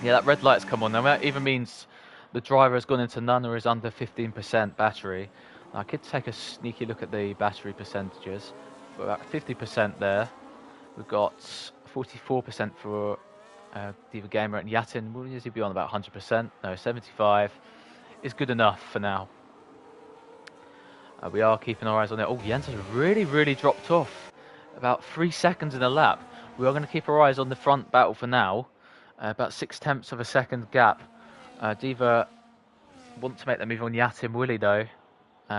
Yeah, that red light's come on. Now that even means the driver has gone into none or is under 15% battery. I could take a sneaky look at the battery percentages. We're about 50% there. We've got 44% for Diva Gamer, and Yatin, will he be on about 100%? No, 75 is good enough for now. We are keeping our eyes on it. Oh, Jens has really dropped off. About 3 seconds in a lap. We are going to keep our eyes on the front battle for now. About 0.6 of a second gap. Diva want to make the move on Yatin, will he though?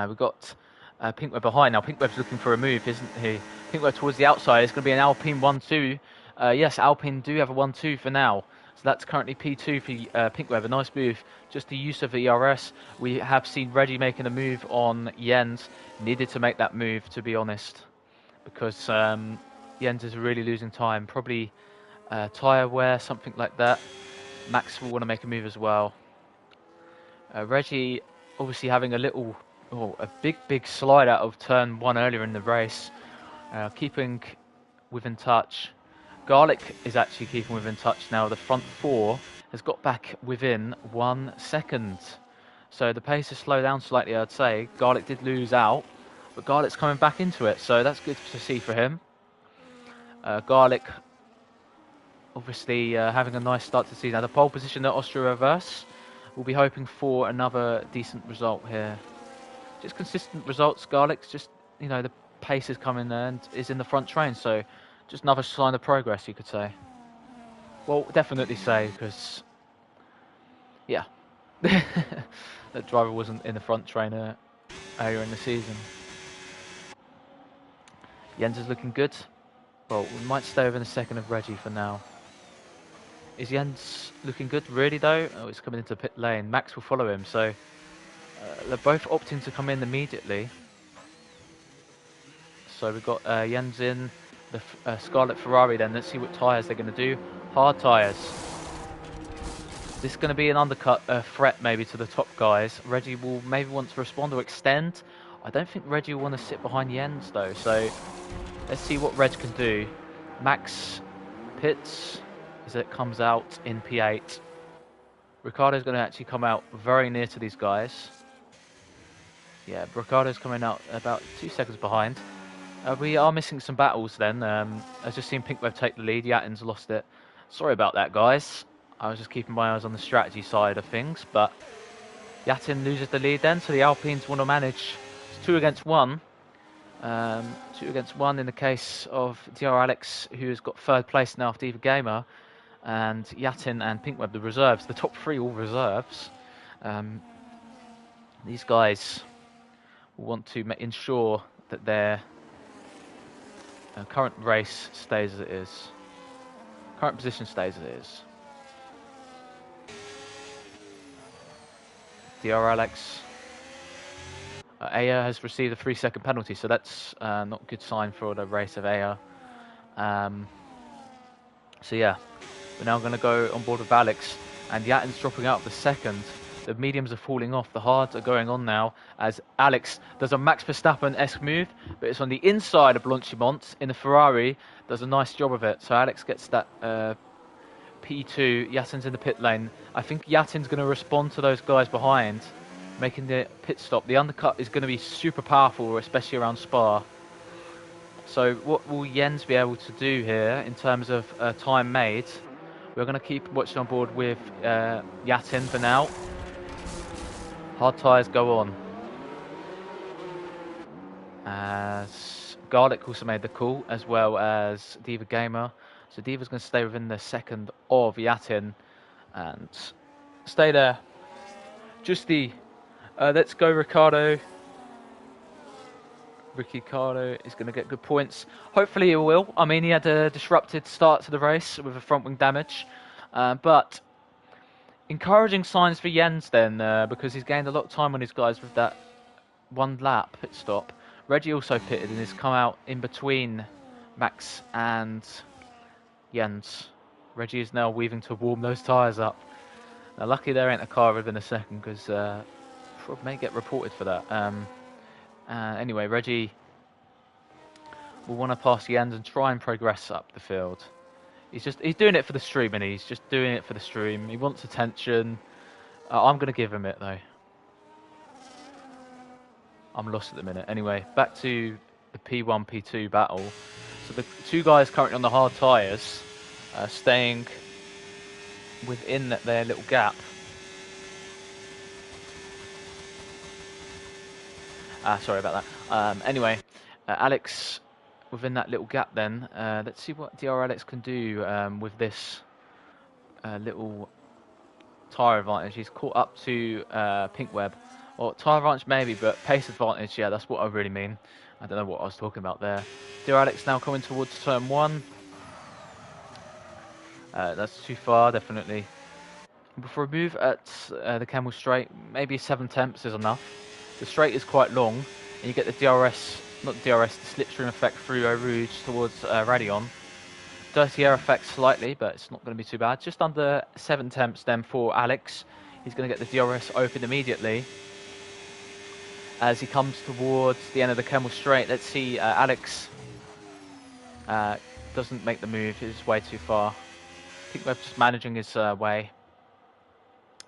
We've got Pinkweb behind. Now Pinkweb's looking for a move, isn't he? Pinkweb towards the outside. It's going to be an Alpine 1-2. Yes, Alpine do have a 1-2 for now. So that's currently P2 for Pinkweb. A nice move. Just the use of the ERS. We have seen Reggie making a move on Jens. Needed to make that move, to be honest. Because Jens is really losing time. Probably tyre wear, something like that. Max will want to make a move as well. Reggie obviously having a big slide out of turn 1 earlier in the race. Keeping within touch. Garlic is actually keeping within touch now. The front 4 has got back within 1 second. So the pace has slowed down slightly, I'd say. Garlic did lose out, but Garlic's coming back into it, so that's good to see for him. Garlic obviously having a nice start to the season. Now the pole position at Austria Reverse. We'll be hoping for another decent result here. Just consistent results. Garlic's just, the pace is coming there and is in the front train, so just another sign of progress, you could say. Well, definitely say, because, yeah, that driver wasn't in the front trainer earlier in the season. Jens is looking good. Well, we might stay within a second of Reggie for now. Is Jens looking good really though? Oh, it's coming into pit lane. Max will follow him, so they're both opting to come in immediately. So we've got Jens in, the Scarlet Ferrari then. Let's see what tyres they're going to do. Hard tyres. This is going to be an undercut threat maybe to the top guys. Reggie will maybe want to respond or extend. I don't think Reggie will want to sit behind Jens though, so let's see what Reg can do. Max pits as it comes out in P8. Ricardo's going to actually come out very near to these guys. Yeah, Ricardo's coming out about 2 seconds behind. We are missing some battles then. I've just seen Pinkweb take the lead. Yatin's lost it. Sorry about that, guys. I was just keeping my eyes on the strategy side of things, but Yatin loses the lead then, so the Alpines want to manage. It's 2 against 1. 2 against 1 in the case of DR Alex, who has got 3rd place now after Diva Gamer, and Yatin and Pinkweb, the reserves. The top 3 all reserves. These guys will want to ensure that their current race stays as it is. Current position stays as it is. DR Alex. Aya has received a 3-second penalty, so that's not a good sign for the race of Aya. So yeah, we're now going to go on board with Alex, and Yatin's dropping out of the second. The mediums are falling off, the hards are going on now, as Alex does a Max Verstappen-esque move, but it's on the inside of Blanchimont in the Ferrari, does a nice job of it. So Alex gets that P2, Yatin's in the pit lane. I think Yatin's going to respond to those guys behind, making the pit stop. The undercut is going to be super powerful, especially around Spa. So what will Jens be able to do here in terms of time made? We're going to keep watching on board with Yatin for now. Hard tyres go on. As Garlic also made the call, as well as Diva Gamer. So Diva's going to stay within the second of Yatin and stay there. Just the let's go Ricardo. Ricardo is going to get good points. Hopefully he will. I mean, he had a disrupted start to the race with a front wing damage. But encouraging signs for Jens then, because he's gained a lot of time on his guys with that 1 lap pit stop. Reggie also pitted and has come out in between Max and Jens. Reggie is now weaving to warm those tyres up. Now, lucky there ain't a car within a second, because may get reported for that. Anyway, Reggie will want to pass Jens and try and progress up the field. He's doing it for the stream, and he's just doing it for the stream. He wants attention. I'm going to give him it though. I'm lost at the minute. Anyway, back to the P1, P2 battle. So the 2 guys currently on the hard tyres, staying within their little gap. Sorry about that. Anyway, Alex within that little gap then. Let's see what DR Alex can do with this little tyre advantage. He's caught up to Pinkweb. Well, tyre advantage maybe, but pace advantage, yeah, that's what I really mean. I don't know what I was talking about there. DR Alex now coming towards turn 1. That's too far, definitely. For a move at the Camel Straight, maybe 7 temps is enough. The straight is quite long, and you get the DRS, not DRS, the slipstream effect through Eau Rouge towards Radion. Dirty air effect slightly, but it's not going to be too bad. Just under 7 temps then for Alex. He's going to get the DRS open immediately. As he comes towards the end of the Camel Straight, let's see, Alex doesn't make the move, it's way too far. I think we're just managing his way.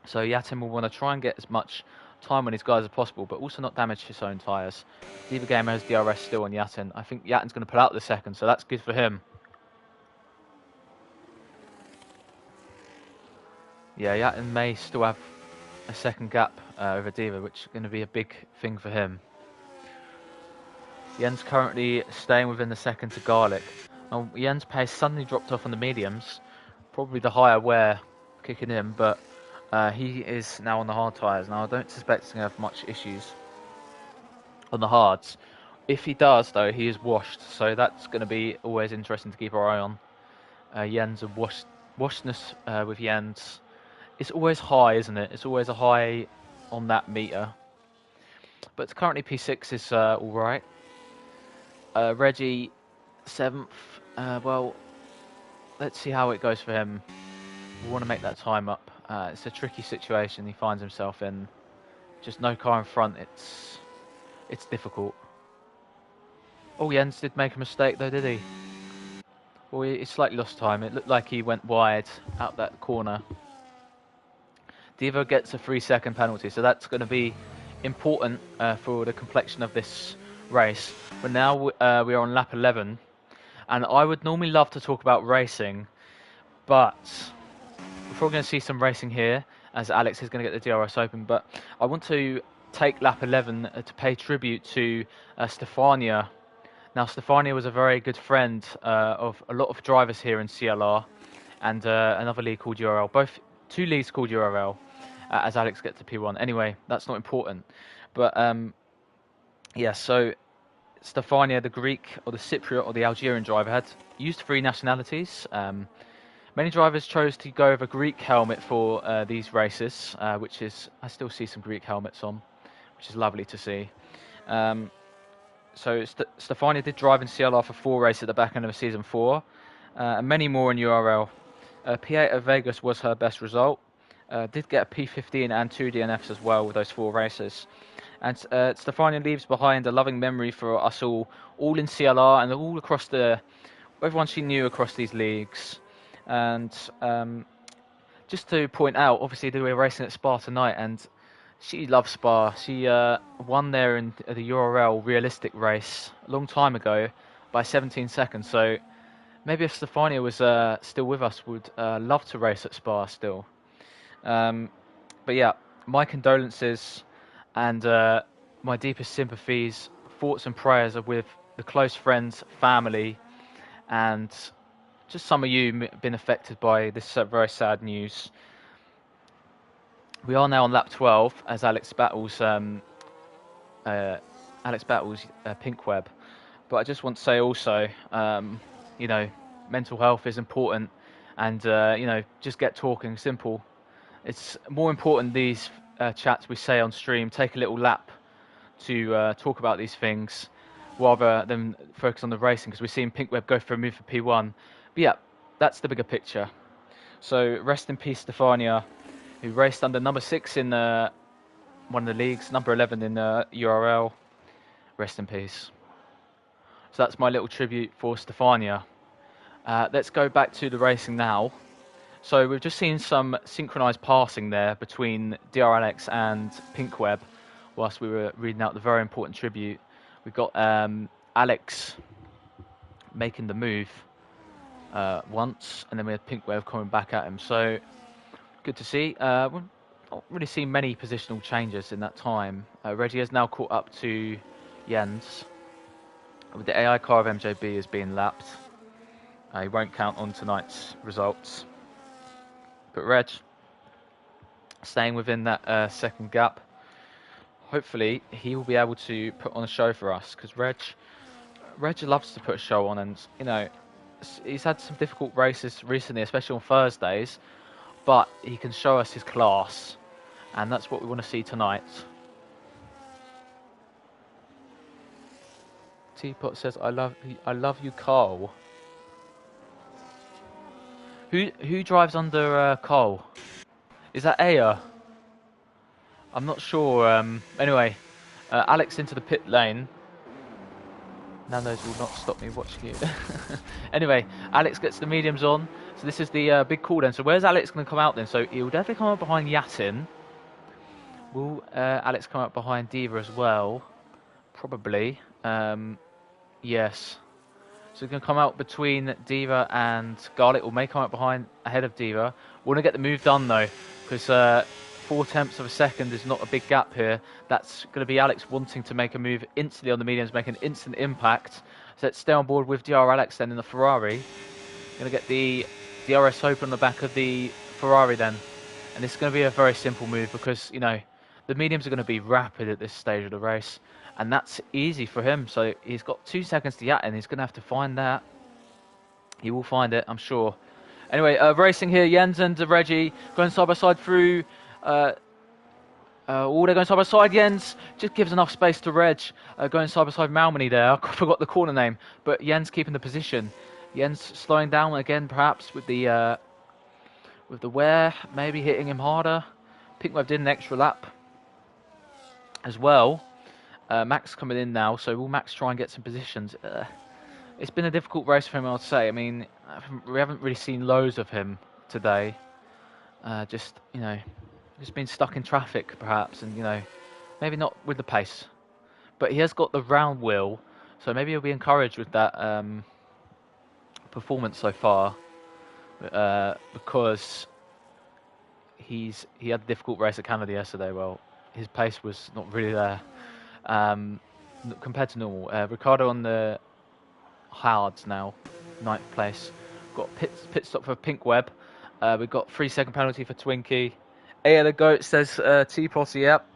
So Yatin will want to try and get as much time on his guys as possible, but also not damage his own tyres. Diva Gamer has DRS still on Yatin. I think Yatin's going to pull out the second, so that's good for him. Yeah, Yatin may still have a second gap over Diva, which is going to be a big thing for him. Jens currently staying within the second to Garlic. Now, Jens' pace suddenly dropped off on the mediums, probably the higher wear kicking in, but he is now on the hard tyres. Now, I don't suspect he's going to have much issues on the hards. If he does, though, he is washed, so that's going to be always interesting to keep our eye on. Jens and washedness with Jens. It's always high, isn't it? It's always a high on that meter. But currently P6 is all right. Reggie, 7th. Well, let's see how it goes for him. We want to make that time up. It's a tricky situation he finds himself in. Just no car in front. It's difficult. Oh, Jens did make a mistake though, did he? Well, he slightly lost time. It looked like he went wide out that corner. Diva gets a 3-second penalty, so that's going to be important for the complexion of this race. But now we are on lap 11, and I would normally love to talk about racing, but we're probably going to see some racing here, as Alex is going to get the DRS open. But I want to take lap 11 to pay tribute to Stefania. Now, Stefania was a very good friend of a lot of drivers here in CLR and another league called URL. Both two leagues called URL, as Alex gets to P1. Anyway, that's not important. But, yeah, so Stefania, the Greek or the Cypriot or the Algerian driver, had used 3 nationalities. Many drivers chose to go with a Greek helmet for these races, which is, I still see some Greek helmets on, which is lovely to see. So Stefania did drive in CLR for 4 races at the back end of season 4, and many more in URL. P8 at Vegas was her best result. Did get a P15 and 2 DNFs as well with those 4 races. And Stefania leaves behind a loving memory for us all in CLR and all across everyone she knew across these leagues. And just to point out, obviously we're racing at Spa tonight, and she loves Spa. She won there in the URL realistic race a long time ago by 17 seconds. So maybe if Stefania was still with us, would love to race at Spa still. But yeah, my condolences and my deepest sympathies, thoughts and prayers are with the close friends, family, and just some of you been affected by this very sad news. We are now on lap 12 as Alex battles Pink Web. But I just want to say also, you know, mental health is important, and you know, just get talking. Simple. It's more important these chats we say on stream. Take a little lap to talk about these things rather than focus on the racing, because we're seeing Pink Web go for a move for P1. But yeah, that's the bigger picture. So rest in peace, Stefania, who raced under number 6 in one of the leagues, number 11 in URL. Rest in peace. So that's my little tribute for Stefania. Let's go back to the racing now. So we've just seen some synchronized passing there between DRLX and Pink Web whilst we were reading out the very important tribute. We've got Alex making the move once, and then we had Pink Web coming back at him. So good to see. We've not really seen many positional changes in that time. Reggie has now caught up to Jens. With the AI car of MJB is being lapped. He won't count on tonight's results. But Reg, staying within that second gap, hopefully he will be able to put on a show for us, because Reg loves to put a show on, and you know, he's had some difficult races recently, especially on Thursdays, but he can show us his class, and that's what we want to see tonight. Teapot says, I love you, Carl. Who drives under Cole? Is that Aya? I'm not sure. Anyway, Alex into the pit lane. Nando's will not stop me watching you. Anyway, Alex gets the mediums on. So this is the big call then. So where's Alex going to come out then? So he'll definitely come up behind Yatin. Will Alex come up behind Diva as well? Probably. Yes. So he's going to come out between Diva and Garlic, or may come out ahead of Diva. We want to get the move done though, because 0.4 of a second is not a big gap here. That's going to be Alex wanting to make a move instantly on the mediums, make an instant impact. So let's stay on board with DR Alex then in the Ferrari. Going to get the DRS open on the back of the Ferrari then. And this is going to be a very simple move, because, you know, the mediums are going to be rapid at this stage of the race, and that's easy for him. So he's got 2 seconds to Yatin. He's going to have to find that. He will find it, I'm sure. Anyway, racing here, Jens and Reggie going side by side through. They're going side by side. Jens just gives enough space to Reg. Going side by side, Malmany there. I forgot the corner name, but Jens keeping the position. Jens slowing down again, perhaps with the wear, maybe hitting him harder. Pinkweb did an extra lap as well. Max coming in now, so will Max try and get some positions? It's been a difficult race for him, I would say. I mean, we haven't really seen loads of him today. Just been stuck in traffic, perhaps, and maybe not with the pace. But he has got the round wheel, so maybe he'll be encouraged with that performance so far, because he had a difficult race at Canada yesterday. Well, his pace was not really there compared to normal. Ricardo on the hards now, 9th place. Got pit stop for Pinkweb. We've got 3-second penalty for Twinkie. Aya the goat says T-Posse, yep.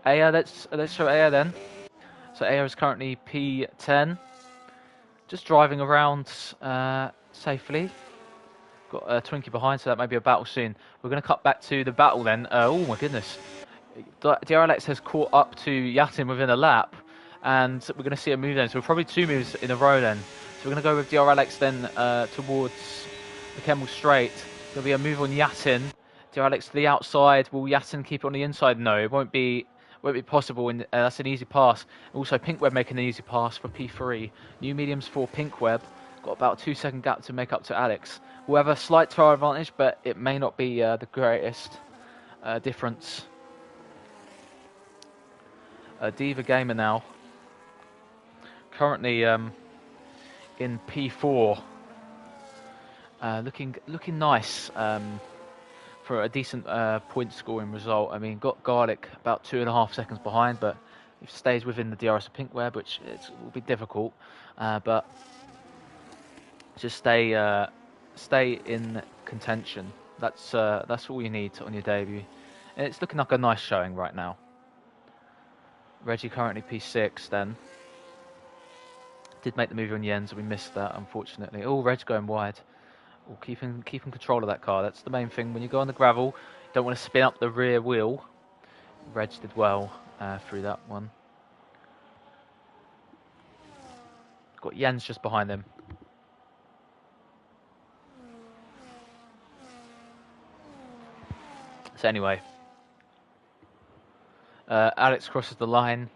Aya, let's show Aya then. So Aya is currently P10. Just driving around safely. Got Twinkie behind, so that may be a battle soon. We're going to cut back to the battle then. Oh my goodness. DRLX has caught up to Yatin within a lap, and we're going to see a move then. So probably 2 moves in a row then. So we're going to go with DRLX then towards the Kemmel Straight. There'll be a move on Yatin. DRLX to the outside. Will Yatin keep it on the inside? No, it won't be possible. And that's an easy pass. Also, Pinkweb making an easy pass for P3. New mediums for Pinkweb. Got about a 2-second gap to make up to Alex. We'll have a slight tyre advantage, but it may not be the greatest difference. Diva Gamer now. Currently in P4. Looking nice for a decent point scoring result. I mean, got Garlic about 2.5 seconds behind, but it stays within the DRS of Pinkweb, which will be difficult. But just stay in contention. That's all you need on your debut, and it's looking like a nice showing right now. Reggie currently P6 then. Did make the move on Jens, we missed that unfortunately. Oh, Reg going wide. Oh, keeping control of that car. That's the main thing. When you go on the gravel, you don't want to spin up the rear wheel. Reg did well through that one. Got Jens just behind him. So anyway, Alex crosses the line,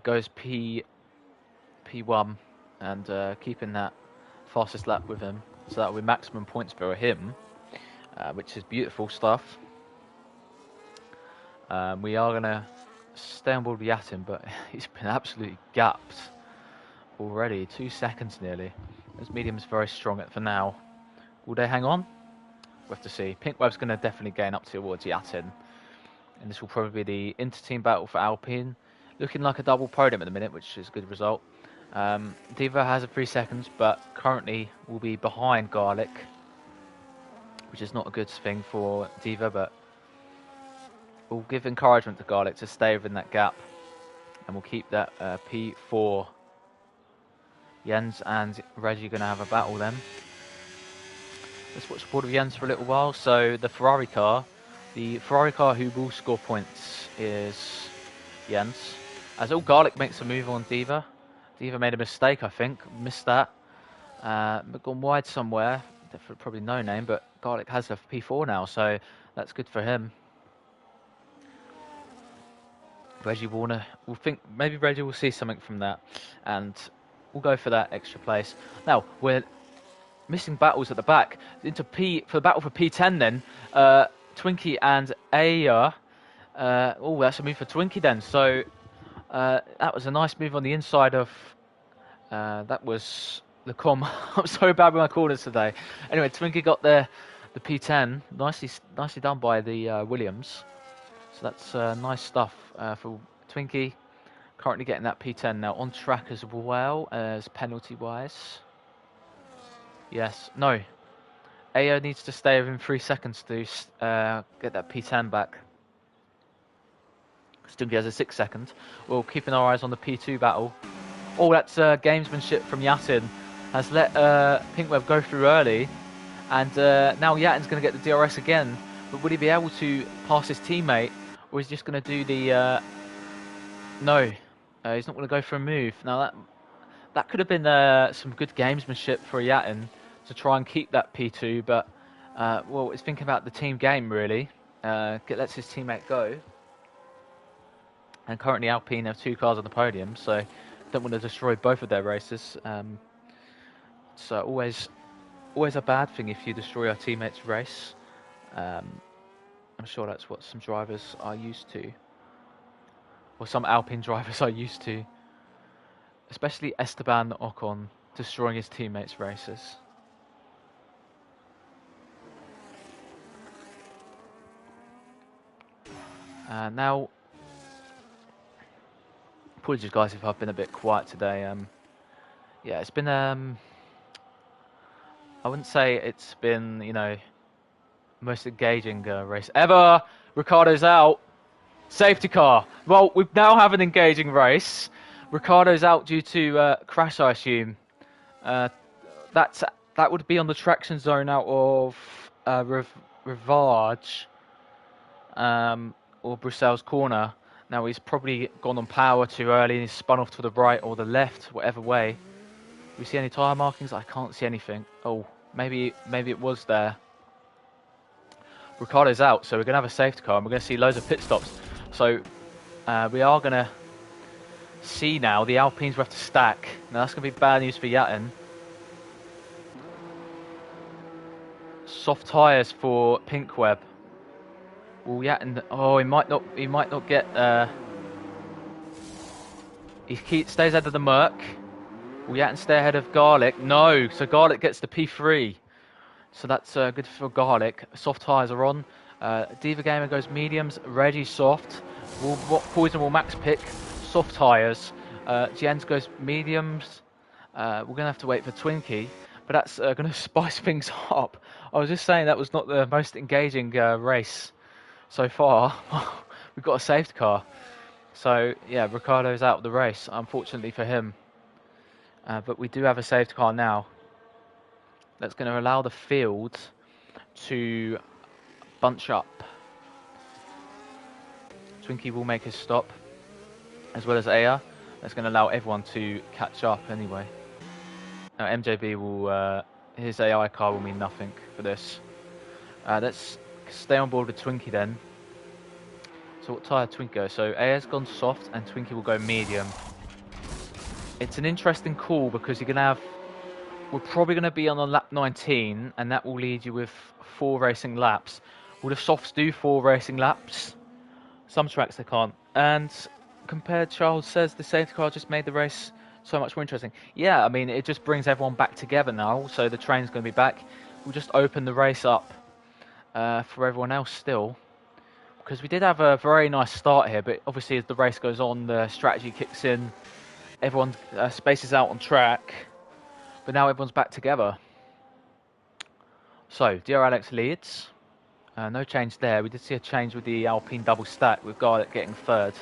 goes P1, and keeping that fastest lap with him. So that will be maximum points for him, which is beautiful stuff. We are going to stay on board with Yatin, but he's been absolutely gapped already. 2 seconds nearly. This medium's very strong for now. Will they hang on? We'll have to see. Pinkweb's going to definitely gain up towards Yatin. And this will probably be the inter-team battle for Alpine. Looking like a double podium at the minute, which is a good result. Diva has a 3 seconds, but currently will be behind Garlic, which is not a good thing for Diva, but we'll give encouragement to Garlic to stay within that gap, and we'll keep that P4. Jens and Reggie are going to have a battle then. Let's watch the board of Jens for a little while. So the Ferrari car who will score points is Jens. As all Garlic makes a move on Diva. Diva made a mistake, I think. Missed that. Gone wide somewhere. Probably no name, but Garlic has a P4 now, so that's good for him. Reggie Warner, we'll think maybe Reggie will see something from that, and we'll go for that extra place. Now we're missing battles at the back. Into for the battle for P10 then. Twinkie and Aya. Oh, that's a move for Twinkie then. So that was a nice move on the inside of. That was Lacombe. I'm so bad with my corners today. Anyway, Twinkie got the P10. Nicely done by the Williams. So that's nice stuff for Twinkie. Currently getting that P10 now on track as well as penalty wise. Yes, no. AO needs to stay within 3 seconds to get that P10 back. Stunky has a 6 second. We'll keeping our eyes on the P2 battle. Oh, that's gamesmanship from Yatin. Has let Pinkweb go through early. And now Yatin's going to get the DRS again. But would he be able to pass his teammate? Or is he just going to do the... No. He's not going to go for a move. Now, that could have been some good gamesmanship for Yatin to try and keep that P2. But, well, it's thinking about the team game, really. Lets his teammate go. And currently Alpine have 2 cars on the podium, so don't want to destroy both of their races. So always a bad thing if you destroy your teammate's race. I'm sure that's what some drivers are used to, or some Alpine drivers are used to, especially Esteban Ocon destroying his teammates' races. Now, apologies guys if I've been a bit quiet today. Yeah, it's been I wouldn't say it's been, you know, most engaging race ever. Ricardo's out. Safety car. Well, we now have an engaging race. Ricardo's out due to crash, I assume. That would be on the traction zone out of Rivage or Bruxelles corner. Now he's probably gone on power too early and he's spun off to the right or the left, whatever way. Do we see any tyre markings? I can't see anything. Oh, maybe it was there. Ricardo's out, so we're going to have a safety car and we're going to see loads of pit stops. So we are going to see now the Alpines will have to stack. Now that's going to be bad news for Yatin. Soft tyres for Pinkweb. Will Yatin... Oh, he might not get... He stays ahead of the Merc. Will Yatin stay ahead of Garlic? No, so Garlic gets the P3. So that's good for Garlic. Soft tyres are on. Diva Gamer goes mediums. Reggie soft. Poison will max pick. Soft tyres. Jens goes mediums. We're going to have to wait for Twinkie. But that's going to spice things up. I was just saying that was not the most engaging race so far. We've got a safety car. So, yeah, Ricardo's out of the race, unfortunately for him. But we do have a safety car now. That's going to allow the field to bunch up. Twinkie will make his stop, as well as Aya. That's going to allow everyone to catch up anyway. Now MJB will, his AI car will mean nothing for this. Let's stay on board with Twinkie then. So what tyre Twinkie go? So Aya's gone soft and Twinkie will go medium. It's an interesting call because you're going to have... We're probably going to be on lap 19 and that will lead you with 4 racing laps. Will the softs do 4 racing laps? Some tracks they can't. And compared, Charles says the safety car just made the race so much more interesting. Yeah, I mean, it just brings everyone back together now. So the train's going to be back. We'll just open the race up for everyone else still. Because we did have a very nice start here, but obviously as the race goes on, the strategy kicks in. Everyone spaces out on track. But now everyone's back together. So, Dear Alex leads. No change there. We did see a change with the Alpine double stack with Garlic getting third.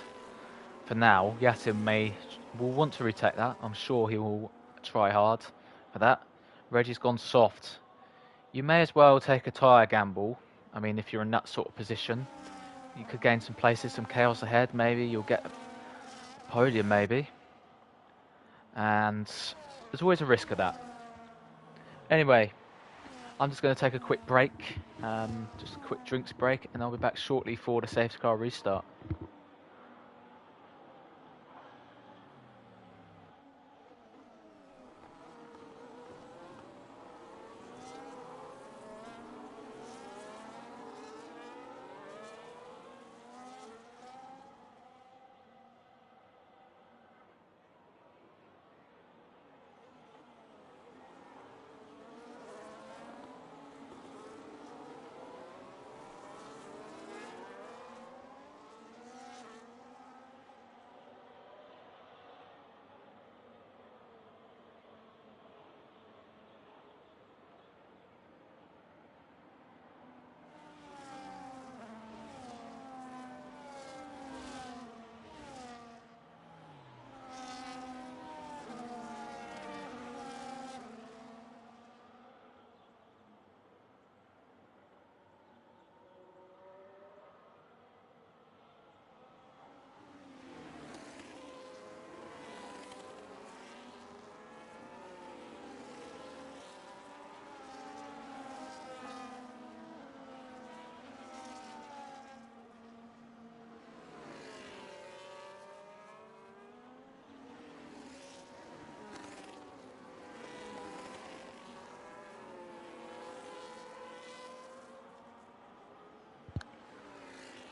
For now, Yatin will want to retake that. I'm sure he will try hard for that. Reggie's gone soft. You may as well take a tyre gamble. I mean, if you're in that sort of position. You could gain some places, some chaos ahead. Maybe you'll get a podium, maybe. And there's always a risk of that. Anyway, I'm just going to take a quick break. Just a quick drinks break. And I'll be back shortly for the safety car restart.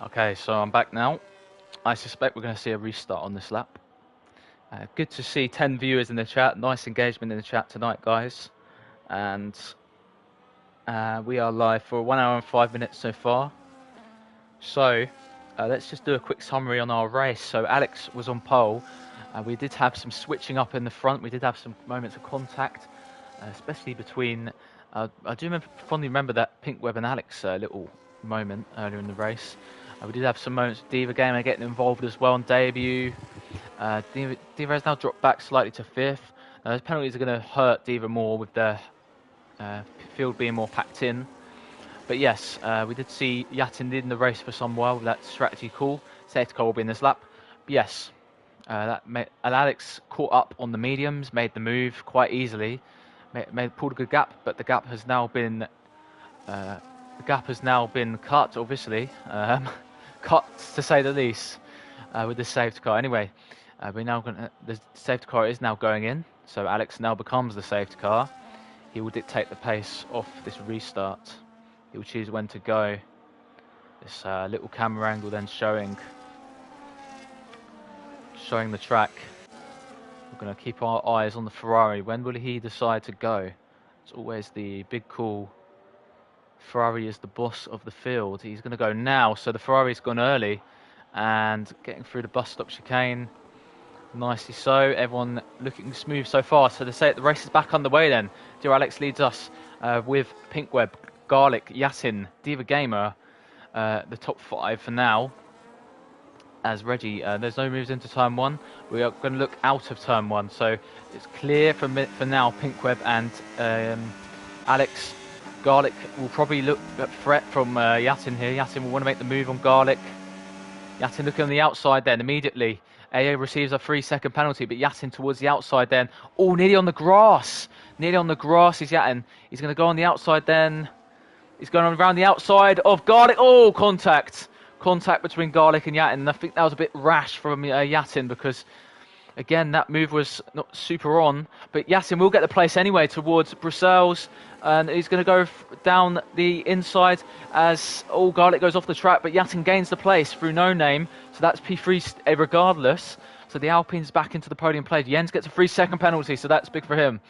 Okay, so I'm back now. I suspect we're going to see a restart on this lap. Good to see 10 viewers in the chat. Nice engagement in the chat tonight, guys. And we are live for 1 hour and 5 minutes so far. So let's just do a quick summary on our race. So Alex was on pole. We did have some switching up in the front. We did have some moments of contact, especially between... I do fondly remember that Pinkweb and Alex little moment earlier in the race. We did have some moments with Diva Gamer getting involved as well on debut. Diva has now dropped back slightly to 5th. Now, those penalties are going to hurt Diva more with the field being more packed in. But yes, we did see Yatin leading the race for some while with that strategy call. Safety car will be in this lap. But yes, and Alex caught up on the mediums, made the move quite easily, pulled a good gap, but the gap has now been cut, obviously, cut to say the least, with this safety car. Anyway, the safety car is now going in, so Alex now becomes the safety car. He will dictate the pace of this restart. He will choose when to go. This little camera angle then showing the track. We're going to keep our eyes on the Ferrari. When will he decide to go? It's always the big call. Ferrari is the boss of the field. He's going to go now. So the Ferrari's gone early and getting through the bus stop chicane. Nicely so. Everyone looking smooth so far. So to say the race is back underway then. Dear Alex leads us with Pinkweb, Garlic, Yatin, Diva Gamer, the top 5 for now. As Reggie, there's no moves into turn 1. We are going to look out of turn 1. So it's clear for now, Pinkweb and Alex. Garlic will probably look at threat from Yatin here. Yatin will want to make the move on Garlic. Yatin looking on the outside then immediately. AA receives a 3-second penalty, but Yatin towards the outside then. Oh, nearly on the grass. Nearly on the grass is Yatin. He's going to go on the outside then. He's going around the outside of Garlic. Oh, contact. Contact between Garlic and Yatin. And I think that was a bit rash from Yatin because, again, that move was not super on. But Yatin will get the place anyway towards Brussels. And he's going to go down the inside as Garlic goes off the track. But Yatin gains the place through no name. So that's P3 regardless. So the Alpine's back into the podium play. Jens gets a 3-second penalty. So that's big for him.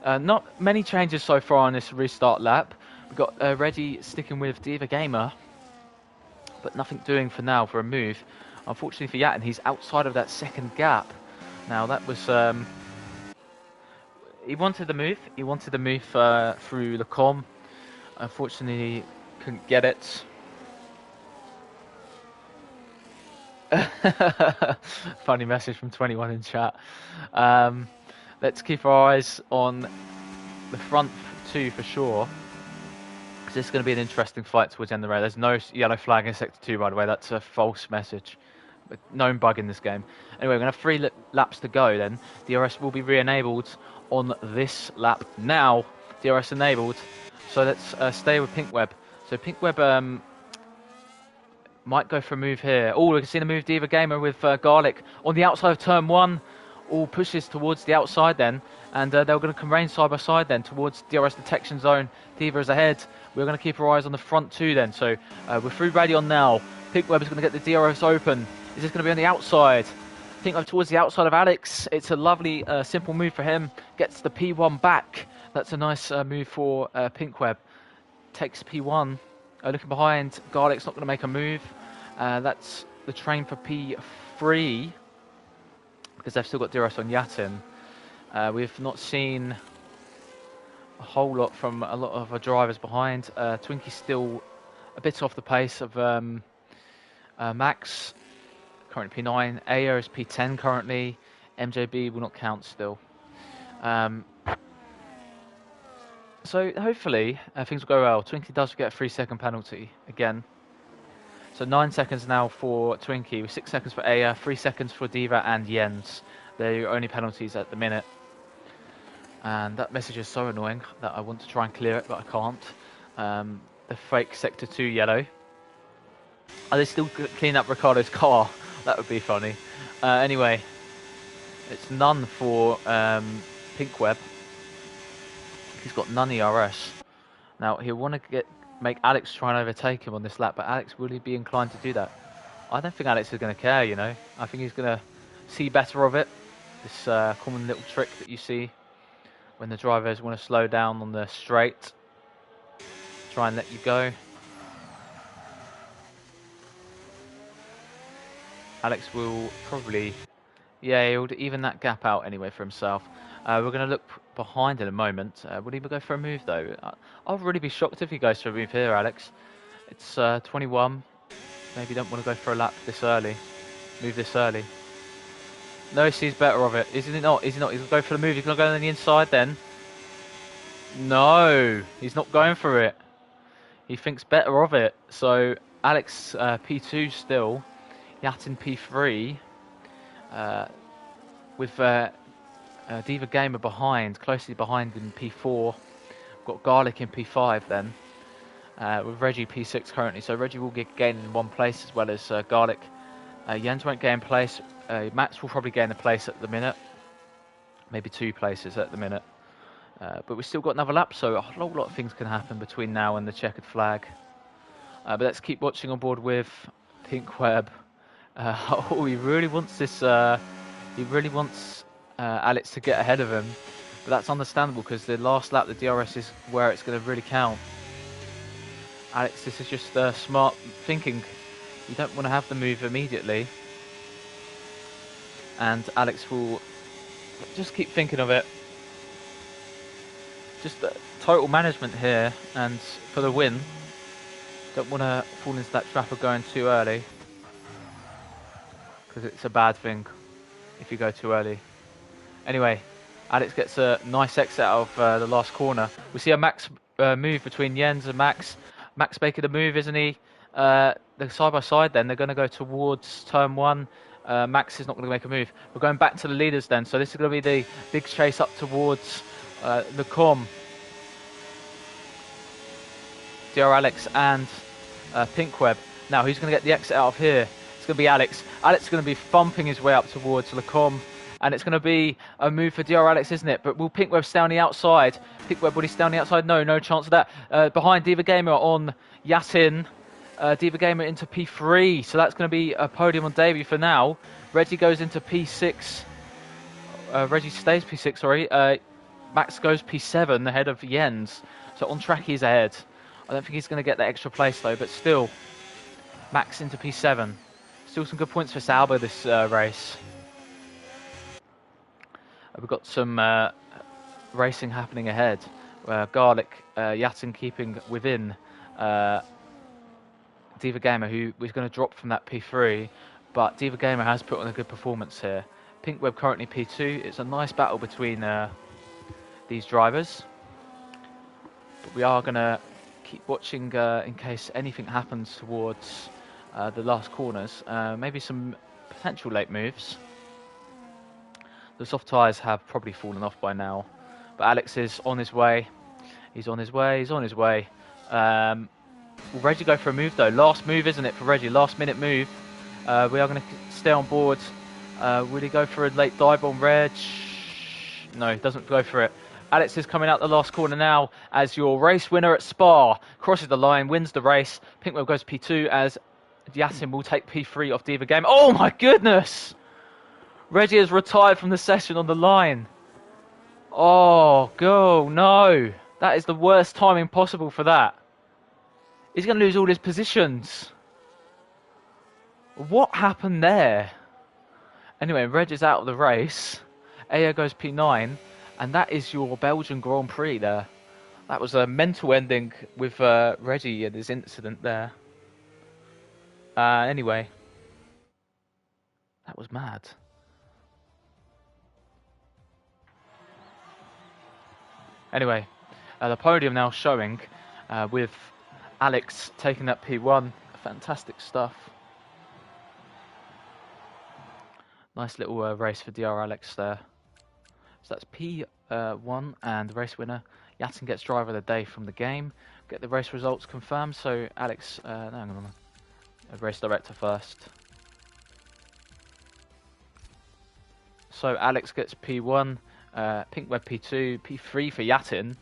Not many changes so far on this restart lap. We've got Reggie sticking with Diva Gamer. But nothing doing for now for a move. Unfortunately for Yatin, he's outside of that second gap. Now that was... he wanted the move. He wanted the move through the com. Unfortunately, he couldn't get it. Funny message from 21 in chat. Let's keep our eyes on the front 2 for sure. Because this is going to be an interesting fight towards the end of the race. There's no yellow flag in Sector 2, by the way. That's a false message. Known bug in this game. Anyway, we're going to have 3 laps to go then. DRS will be re-enabled on this lap. Now, DRS enabled. So let's stay with Pinkweb. So Pinkweb might go for a move here. Oh, we can see the move Diva Gamer with Garlic on the outside of turn 1. All pushes towards the outside then. And they're going to come side by side then towards DRS detection zone. Diva is ahead. We're going to keep our eyes on the front 2 then. So we're through Radion now. Pinkweb is going to get the DRS open. Is this going to be on the outside? Pinkweb towards the outside of Alex. It's a lovely, simple move for him. Gets the P1 back. That's a nice move for Pinkweb. Takes P1. Looking behind, Garlic's not going to make a move. That's the train for P3. Because they've still got DRS on Yatin. We've not seen a whole lot from a lot of our drivers behind. Twinkie's still a bit off the pace of Max. Currently P9. Aya is P10 currently. MJB will not count still. So hopefully things will go well. Twinkie does get a 3-second penalty again. So 9 seconds now for Twinkie, with 6 seconds for Aya, 3 seconds for Diva and Jens. They're your only penalties at the minute. And that message is so annoying that I want to try and clear it, but I can't. The fake Sector 2 yellow. Are they still cleaning up Ricardo's car? That would be funny. Anyway, it's none for Pinkweb. He's got none ERS. Now he'll want to make Alex try and overtake him on this lap, but Alex, will he be inclined to do that? I don't think Alex is going to care, you know. I think he's going to see better of it. This common little trick that you see when the drivers want to slow down on the straight. Try and let you go. Alex will probably, yeah, he'll even that gap out anyway for himself. We're going to look behind in a moment. Will he go for a move though? I'll really be shocked if he goes for a move here, Alex. It's 21. Maybe you don't want to go for a lap this early. Move this early. No, he sees better of it. Isn't it not? Is he not? He's going to go for the move. He's going to go on the inside then. No, he's not going for it. He thinks better of it. So Alex P2 still. Yatin P3. With Diva Gamer behind, closely behind in P4. Got Garlic in P5 then. With Reggie P6 currently. So Reggie will gain in one place as well as Garlic. Jens won't gain place. Max will probably gain a place at the minute. Maybe 2 places at the minute. But we've still got another lap, so a whole lot of things can happen between now and the checkered flag. But let's keep watching on board with Pink Web. Oh, he really wants this. He really wants Alex to get ahead of him. But that's understandable because the last lap, the DRS is where it's going to really count. Alex, this is just smart thinking. You don't want to have the move immediately. And Alex will just keep thinking of it. Just total management here, and for the win. Don't want to fall into that trap of going too early, because it's a bad thing if you go too early. Anyway, Alex gets a nice exit out of the last corner. We see a Max move between Jens and Max. Max making a move, isn't he? They're side by side then. They're going to go towards turn 1. Max is not going to make a move. We're going back to the leaders then. So this is going to be the big chase up towards the Com. DR Alex and Pink Web. Now, who's going to get the exit out of here? It's going to be Alex. Alex is going to be thumping his way up towards Lacombe. And it's going to be a move for DR Alex, isn't it? But will Pink Web stay on the outside? Pink Web, will he stay on the outside? No, no chance of that. Behind Diva Gamer on Yatin. Diva Gamer into P3. So that's going to be a podium on debut for now. Reggie goes into P6. Reggie stays P6, sorry. Max goes P7 ahead of Jens. So on track he's ahead. I don't think he's going to get that extra place though, but still. Max into P7. Still some good points for Sauber this race. We've got some racing happening ahead. Garlic, Yatin keeping within Diva Gamer, who was going to drop from that P3, but Diva Gamer has put on a good performance here. Pink Web currently P2. It's a nice battle between these drivers. But we are going to keep watching in case anything happens towards the last corners. Maybe some potential late moves. The soft tyres have probably fallen off by now. But Alex is on his way. He's on his way. He's on his way. Will Reggie go for a move though? Last move, isn't it, for Reggie? Last minute move. We are going to stay on board. Will he go for a late dive on Reg? No, he doesn't go for it. Alex is coming out the last corner now as your race winner at Spa. Crosses the line, wins the race. Pink Web goes P2 as Yatin will take P3 off Diva Game. Oh my goodness! Reggie has retired from the session on the line. Oh, go, no. That is the worst timing possible for that. He's going to lose all his positions. What happened there? Anyway, Reg is out of the race. Aya goes P9. And that is your Belgian Grand Prix there. That was a mental ending with Reggie and his incident there. Anyway. That was mad. Anyway, the podium now showing with Alex taking that P1. Fantastic stuff. Nice little race for DR Alex there. So that's P1 and the race winner. Yatin gets driver of the day from the game. Get the race results confirmed. So Alex, no, hang on. Race director first. So Alex gets P1. Pink Web P2, P3 for Yatin.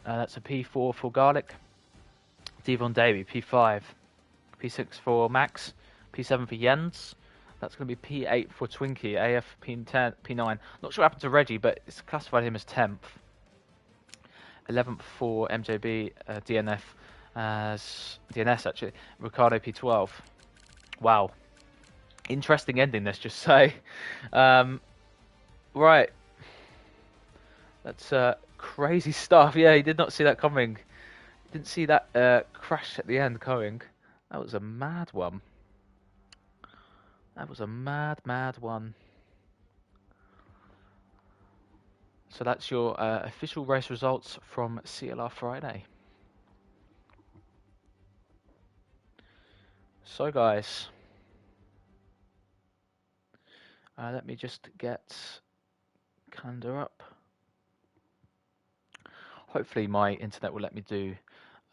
That's a P4 for Garlic. Devon Davy, P5. P6 for Max. P7 for Jens. That's going to be P8 for Twinkie. AF P10, P9. Not sure what happened to Reggie, but it's classified him as 10th. 11th for MJB, DNF as DNS actually. Ricardo P12. Wow. Interesting ending, let's just say. Right. That's crazy stuff. Yeah, he did not see that coming. Didn't see that crash at the end coming. That was a mad one. That was a mad one. So that's your official race results from CLR Friday. So guys, let me just get calendar up. Hopefully my internet will let me do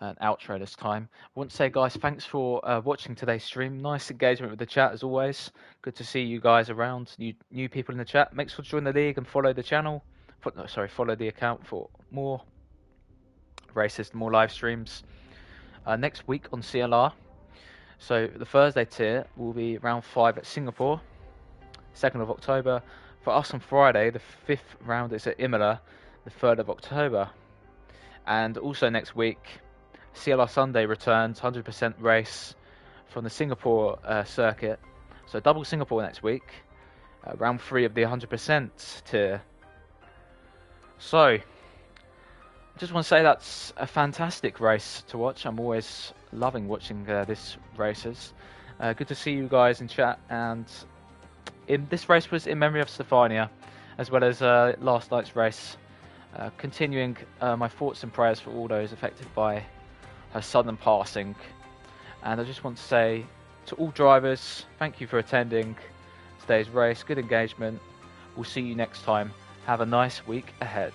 an outro this time. I want to say, guys, thanks for watching today's stream. Nice engagement with the chat as always. Good to see you guys around, new people in the chat. Make sure to join the league and follow the channel. Follow the account for more races, more live streams. Next week on CLR. So the Thursday tier will be round 5 at Singapore, 2nd of October. For us on Friday, the 5th round is at Imola, the 3rd of October. And also next week, CLR Sunday returns, 100% race from the Singapore circuit. So double Singapore next week, round 3 of the 100% tier. So, I just want to say that's a fantastic race to watch. I'm always loving watching this races. Good to see you guys in chat. And this race was in memory of Stefania, as well as last night's race. Continuing my thoughts and prayers for all those affected by her sudden passing. And I just want to say to all drivers, thank you for attending today's race. Good engagement. We'll see you next time. Have a nice week ahead.